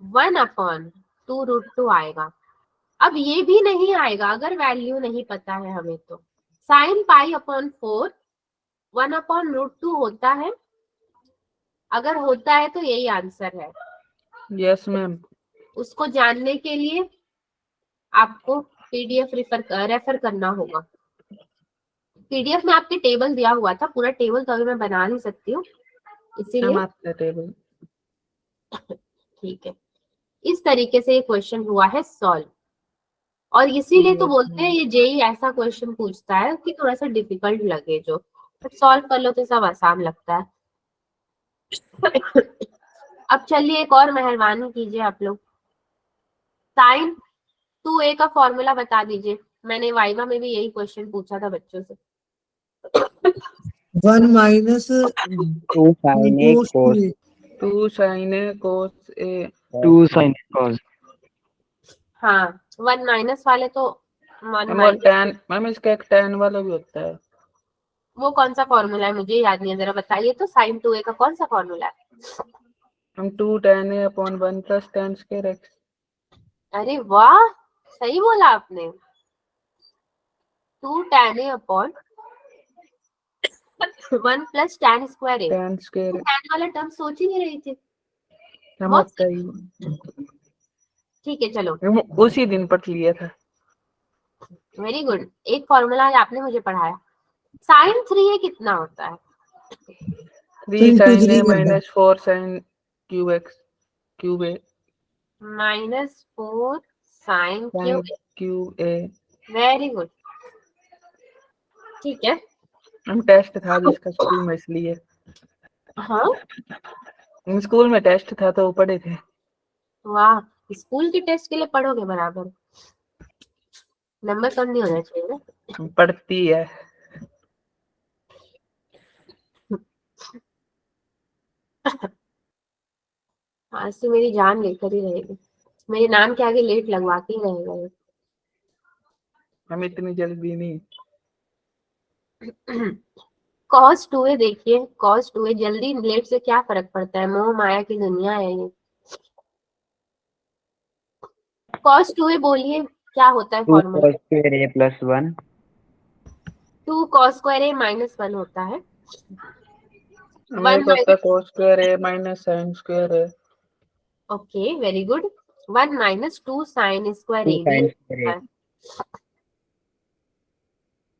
[SPEAKER 1] 1 अपॉन 2 रूट 2 आएगा। अब ये भी नहीं आएगा अगर वैल्यू नहीं पता है हमें, तो sine pi upon 4 1 upon root 2 होता है, अगर होता है तो यही आंसर है।
[SPEAKER 3] Yes ma'am.
[SPEAKER 1] उसको जानने के लिए आपको पीडीएफ रेफर करना होगा। पीडीएफ में आपके टेबल दिया हुआ था, पूरा टेबल तो अभी मैं बना नहीं सकती हूँ,
[SPEAKER 3] मैम
[SPEAKER 1] इसीलिए
[SPEAKER 3] आपका टेबल।
[SPEAKER 1] ठीक है। इस तरीके से ये क्वेश्चन हुआ है सॉल्व, और इसीलिए तो
[SPEAKER 3] Yes,
[SPEAKER 1] बोलते हैं
[SPEAKER 3] ma'am.
[SPEAKER 1] ये जेई ऐसा क्वेश्चन पूछता है कि थोड़ा सा डिफिकल्ट लगे जो, बट सॉल्व कर लो तो सब आसान लगता है। अब चलिए एक और मेहरबानी कीजिए आप लोग, साइन 2a का फॉर्मूला बता दीजिए, मैंने वाइवा में भी यही क्वेश्चन पूछा था बच्चों से।
[SPEAKER 5] 1 minus
[SPEAKER 2] 2 sin a cos
[SPEAKER 3] 2 sine A cos A.
[SPEAKER 4] 2 sin cos
[SPEAKER 1] हाँ, 1 माइनस वाले तो 1
[SPEAKER 3] मैम और
[SPEAKER 1] माइनस,
[SPEAKER 3] tan, मैम इसका एक tan वाला भी होता है।
[SPEAKER 1] वो कौन सा फॉर्मूला है मुझे याद नहीं है, जरा बताइए तो, साइन 2a का कौन सा फॉर्मूला है।
[SPEAKER 3] हम 2 tan a upon 1 plus tan square x।
[SPEAKER 1] अरे वाह, सही बोला आपने, 2 tan a upon 1 plus tan square A,
[SPEAKER 3] tan square
[SPEAKER 1] tan वाला टर्म सोच ही नहीं रही थी। बहुत
[SPEAKER 3] समझता ही
[SPEAKER 1] ठीक है, चलो
[SPEAKER 3] उसी दिन पढ़ लिया था।
[SPEAKER 1] Very good. एक फॉर्मूला आज आपने मुझे पढ़ाया। साइन 3a कितना होता है?
[SPEAKER 3] 3
[SPEAKER 5] into
[SPEAKER 3] sin a
[SPEAKER 5] 3 करना।
[SPEAKER 3] minus 4 sin qx cube a
[SPEAKER 1] -4 sine
[SPEAKER 3] sin
[SPEAKER 1] q.
[SPEAKER 3] Cube a।
[SPEAKER 1] Very good, ठीक है।
[SPEAKER 3] हम टेस्ट था जिसका स्कूल में, इसलिए
[SPEAKER 1] हाँ,
[SPEAKER 3] स्कूल में टेस्ट था तो वो पढ़े थे।
[SPEAKER 1] वाह, स्कूल के टेस्ट के लिए पढ़ोगे बराबर, नंबर कम नहीं होना चाहिए ना।
[SPEAKER 3] पढ़ती है।
[SPEAKER 1] आज से मेरी जान लेकर ही रहेगी, मेरे नाम के आगे लेट लगवा के ही रहेगा ये।
[SPEAKER 3] हम इतनी जल्दी नहीं।
[SPEAKER 1] cos 2a देखिए, cos 2a जल्दी लेट से क्या फर्क पड़ता है, मोह माया की दुनिया है ये। cos 2a बोलिए क्या होता है
[SPEAKER 2] 2
[SPEAKER 1] formula?
[SPEAKER 2] cos square a plus 1
[SPEAKER 1] 2 cos square a -1 होता है।
[SPEAKER 3] मेरे
[SPEAKER 1] 1
[SPEAKER 3] को पता
[SPEAKER 1] minus,
[SPEAKER 3] cos square a minus sin square है।
[SPEAKER 1] Okay very good. 1 - 2 sine square
[SPEAKER 2] 2
[SPEAKER 1] A भी
[SPEAKER 2] sin
[SPEAKER 1] होता
[SPEAKER 2] square
[SPEAKER 1] है।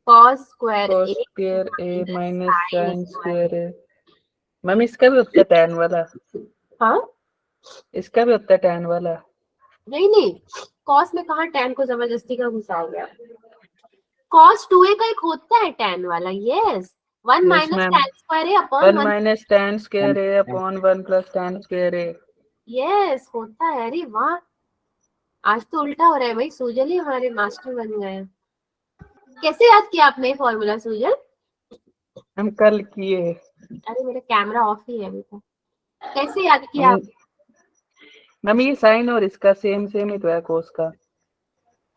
[SPEAKER 1] cos square
[SPEAKER 3] cos
[SPEAKER 1] A
[SPEAKER 3] square a minus
[SPEAKER 1] sine
[SPEAKER 3] sin
[SPEAKER 1] square.
[SPEAKER 3] Square है। मम्मी इसका भी होता है tan वाला,
[SPEAKER 1] हाँ,
[SPEAKER 3] इसका भी होता है tan वाला।
[SPEAKER 1] नहीं नहीं, cos में कहाँ tan को जबरदस्ती का घुसा गया। cos 2a का एक होता है tan वाला, yes. 1
[SPEAKER 3] yes
[SPEAKER 1] minus
[SPEAKER 3] ma'am.
[SPEAKER 1] tan square A upon
[SPEAKER 3] 1
[SPEAKER 1] 1।
[SPEAKER 3] Minus tan square a upon 1 plus tan square a।
[SPEAKER 1] Yes होता है, अरे वाह, आज तो उल्टा हो रहा है भाई, सूजल ही हमारे मास्टर बन गए हैं। कैसे याद किया आपने फॉर्मूला सूजल?
[SPEAKER 3] हम कल किए।
[SPEAKER 1] अरे मेरा कैमरा ऑफ ही है अभी तक। कैसे याद किया आप?
[SPEAKER 3] मम्मी ये साइन और इसका सेम सेम ही तो है cos का,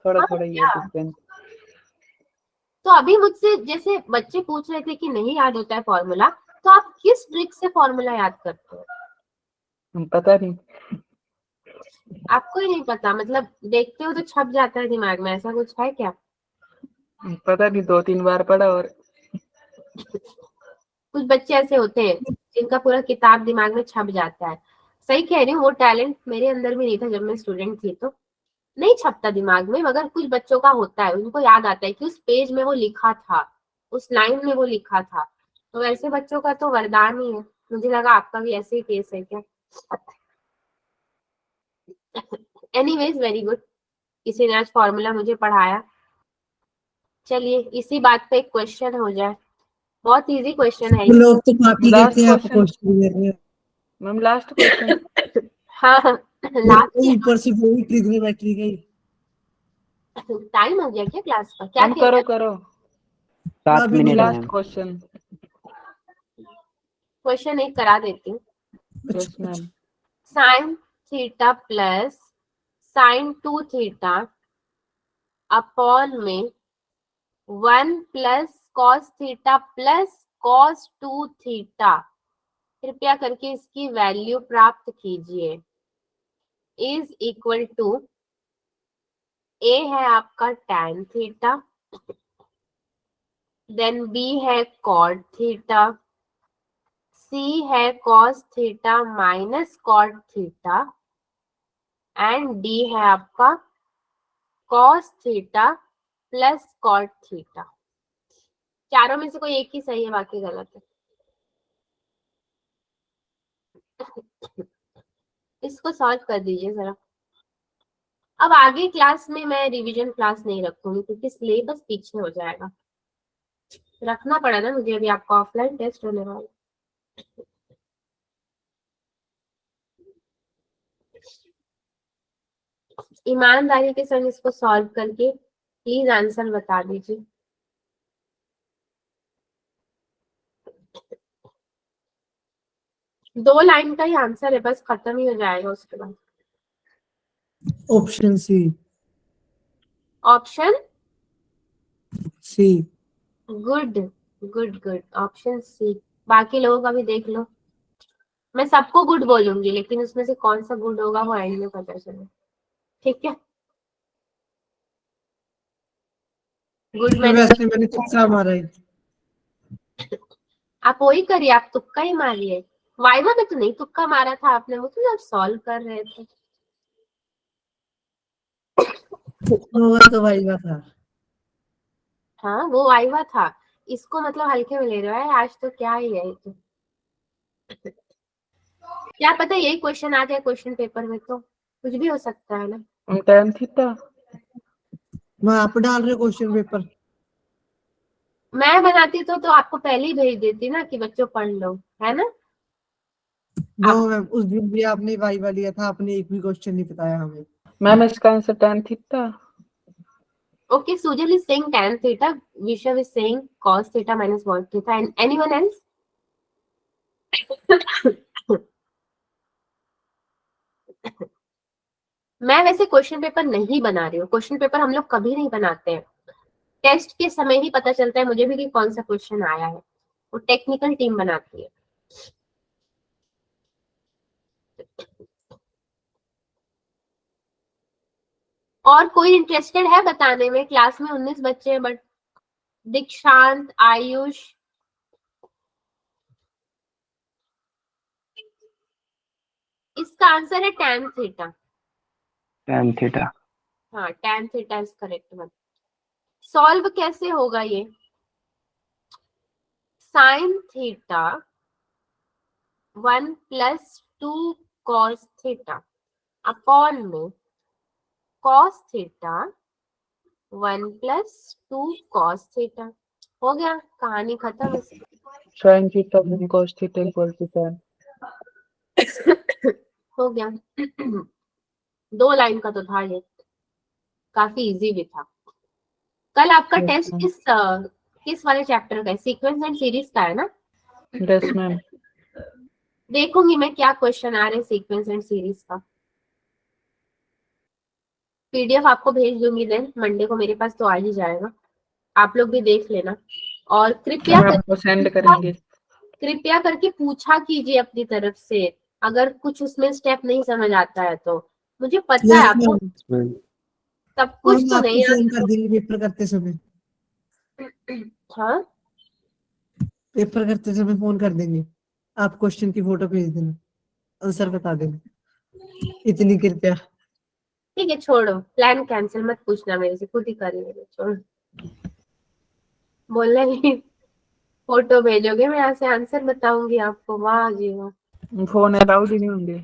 [SPEAKER 3] थोड़ा
[SPEAKER 1] हाँ,
[SPEAKER 3] थोड़ा ही है
[SPEAKER 1] क्या?
[SPEAKER 3] डिफरेंस।
[SPEAKER 1] तो अभी मुझसे जैसे बच्चे पूछ रहे थे कि नहीं याद होता है फॉर्मूला, तो आप किस ट्रिक से फॉर्मूला याद करते हो?
[SPEAKER 3] पता नहीं।
[SPEAKER 1] आपको ही नहीं पता, मतलब देखते हो तो छप जाता है दिमाग में, ऐसा कुछ है क्या?
[SPEAKER 3] पता नहीं, 2-3 बार पढ़ा और
[SPEAKER 1] कुछ बच्चे ऐसे होते हैं जिनका पूरा किताब दिमाग में छप जाता है। सही कह रही हूँ, वो टैलेंट मेरे अंदर भी नहीं था जब मैं स्टूडेंट थी, तो नहीं छपता दिमाग में, मगर कुछ बच्चों का होता है, उनको याद आता है कि उस पेज में वो लिखा था, उस लाइन में वो लिखा था। तो वैसे बच्चों का तो वरदान ही है। मुझे लगा आपका भी ऐसे ही केस है क्या। एनीवेज वेरी गुड, किसी ने आज फॉर्मूला मुझे पढ़ाया। चलिए इसी बात पे एक क्वेश्चन हो जाए, बहुत इजी क्वेश्चन है ये।
[SPEAKER 5] लोग तो कॉपी
[SPEAKER 3] लास्ट
[SPEAKER 5] करते हैं, आप
[SPEAKER 3] क्वेश्चन
[SPEAKER 5] क्वेश्चन दे रहे
[SPEAKER 3] मैम, लास्ट क्वेश्चन।
[SPEAKER 1] हाँ हाँ, लास्ट
[SPEAKER 5] हो। ऊपर से पूरी ट्रिग्नोमेट्री गई।
[SPEAKER 1] टाइम हो गया क्या क्लास का? क्या
[SPEAKER 3] हम
[SPEAKER 1] किया
[SPEAKER 3] करो
[SPEAKER 1] जाए?
[SPEAKER 3] करो
[SPEAKER 2] 7
[SPEAKER 5] अभी
[SPEAKER 2] मिनट
[SPEAKER 5] नहीं
[SPEAKER 2] है
[SPEAKER 3] लास्ट
[SPEAKER 2] मैम।
[SPEAKER 3] क्वेश्चन।
[SPEAKER 1] क्वेश्चन एक करा देती हूँ।
[SPEAKER 3] Yes ma'am.
[SPEAKER 1] Sine theta plus sign 2 theta upon में 1 plus cos theta plus cos 2 theta, कृपया करके इसकी वैल्यू प्राप्त कीजिए, इज इक्वल टू, ए है आपका tan थीटा, देन बी है कॉट थीटा, सी है cos theta minus cot theta, and d है आपका cos theta plus cot theta. चारों में से कोई एक ही सही है, बाकी गलत है। इसको सॉल्व कर दीजिए जरा। अब आगे क्लास में मैं रिवीजन क्लास नहीं रखूंगी क्योंकि सिलेबस पीछे हो जाएगा। रखना पड़ा ना मुझे, अभी आपका ऑफलाइन टेस्ट होने वाला। ईमानदारी के संग इसको सॉल्व करके प्लीज आंसर बता दीजिए। दो लाइन का ही आंसर है, बस खत्म ही हो जाएगा उसके बाद।
[SPEAKER 5] Option c.
[SPEAKER 1] Option
[SPEAKER 5] c.
[SPEAKER 1] Good, good good, option c. बाकी लोगों का भी देख लो, मैं सबको गुड बोलूंगी लेकिन उसमें से कौन सा गुड होगा वो एंड में पता चले, ठीक है। गुड मैंने,
[SPEAKER 5] वैसे मैंने तुक्का मारा है।
[SPEAKER 1] आप वही करिए, आप तुक्का ही मारिए, वाइवा में तो नहीं तुक्का मारा था आपने, वो तो जब सॉल्व कर रहे थे।
[SPEAKER 5] वो तो भाई बात था।
[SPEAKER 1] हाँ वो वाइवा था, इसको मतलब हल्के में ले रहे हो, आज तो क्या ही है ये तो। क्या पता यही क्वेश्चन आ जाए क्वेश्चन पेपर में, तो कुछ भी हो सकता है ना।
[SPEAKER 3] tan थीटा
[SPEAKER 5] मैं आप डाल रहे क्वेश्चन पेपर।
[SPEAKER 1] मैं बनाती तो आपको पहले ही भेज देती ना कि बच्चों पढ़ लो, है ना।
[SPEAKER 5] वो
[SPEAKER 1] आप
[SPEAKER 5] मैम उस दिन भी आपने वाइवा लिया था, आपने एक भी क्वेश्चन नहीं बताया हमें।
[SPEAKER 3] मैम इसका answer tan theta.
[SPEAKER 1] okay, Sujal is saying tan theta, Vishav is saying cos theta minus volt theta, and anyone else? मैं वैसे क्वेश्चन पेपर नहीं बना रही हूँ, क्वेश्चन पेपर हम लोग कभी नहीं बनाते हैं, टेस्ट के समय ही पता चलता है मुझे भी कि कौन सा क्वेश्चन आया है, वो टेक्निकल टीम बनाती है। और कोई इंटरेस्टेड है बताने में? क्लास में 19 बच्चे हैं, बट दीक्षांत, आयुष, इसका आंसर है tan थीटा।
[SPEAKER 3] tan थीटा
[SPEAKER 1] हाँ tan theta is correct one. Solve कैसे होगा ये? Sine theta 1 plus 2 cos theta upon में cos theta 1 plus 2 cos theta. हो गया, कहानी खत्म इसकी।
[SPEAKER 3] sin theta upon cos theta equal to tan।
[SPEAKER 1] हो गया। 2 लाइन का तो था ये, काफी इजी भी था। कल आपका टेस्ट किस वाले चैप्टर का है? सीक्वेंस एंड सीरीज का है ना?
[SPEAKER 3] Yes ma'am.
[SPEAKER 1] देखूंगी मैं क्या क्वेश्चन आ रहे हैं सीक्वेंस एंड सीरीज का, पीडीएफ आपको भेज दूंगी, देन मंडे को मेरे पास तो आ ही जाएगा, आप लोग भी देख लेना। और कृपया
[SPEAKER 3] हम आपको सेंड करेंगे।
[SPEAKER 1] कृपया करके पूछा कीजिए अपनी तरफ से, अगर कुछ उसमें स्टेप नहीं समझ आता है तो। मुझे पता है
[SPEAKER 5] यस
[SPEAKER 1] आपको
[SPEAKER 5] मैम,
[SPEAKER 1] सब कुछ
[SPEAKER 5] हम
[SPEAKER 1] तो
[SPEAKER 5] आपको
[SPEAKER 1] नहीं
[SPEAKER 5] फोन
[SPEAKER 1] आता।
[SPEAKER 5] कर देंगे पेपर करते समय।
[SPEAKER 1] हाँ
[SPEAKER 5] पेपर करते समय फोन कर देंगे, आप क्वेश्चन की फोटो भेज देना, आंसर बता देना, इतनी कृपया।
[SPEAKER 1] ठीक है, छोड़ो, प्लान कैंसिल, मत पूछना मेरे से, खुद ही कर लेंगे, छोड़ो। बोलना नहीं, फोटो भेजोगे मैं यहाँ से आंसर बताऊंगी आपको, वाह जी वाह।
[SPEAKER 3] फोन अलाउड ही नहीं होंगे।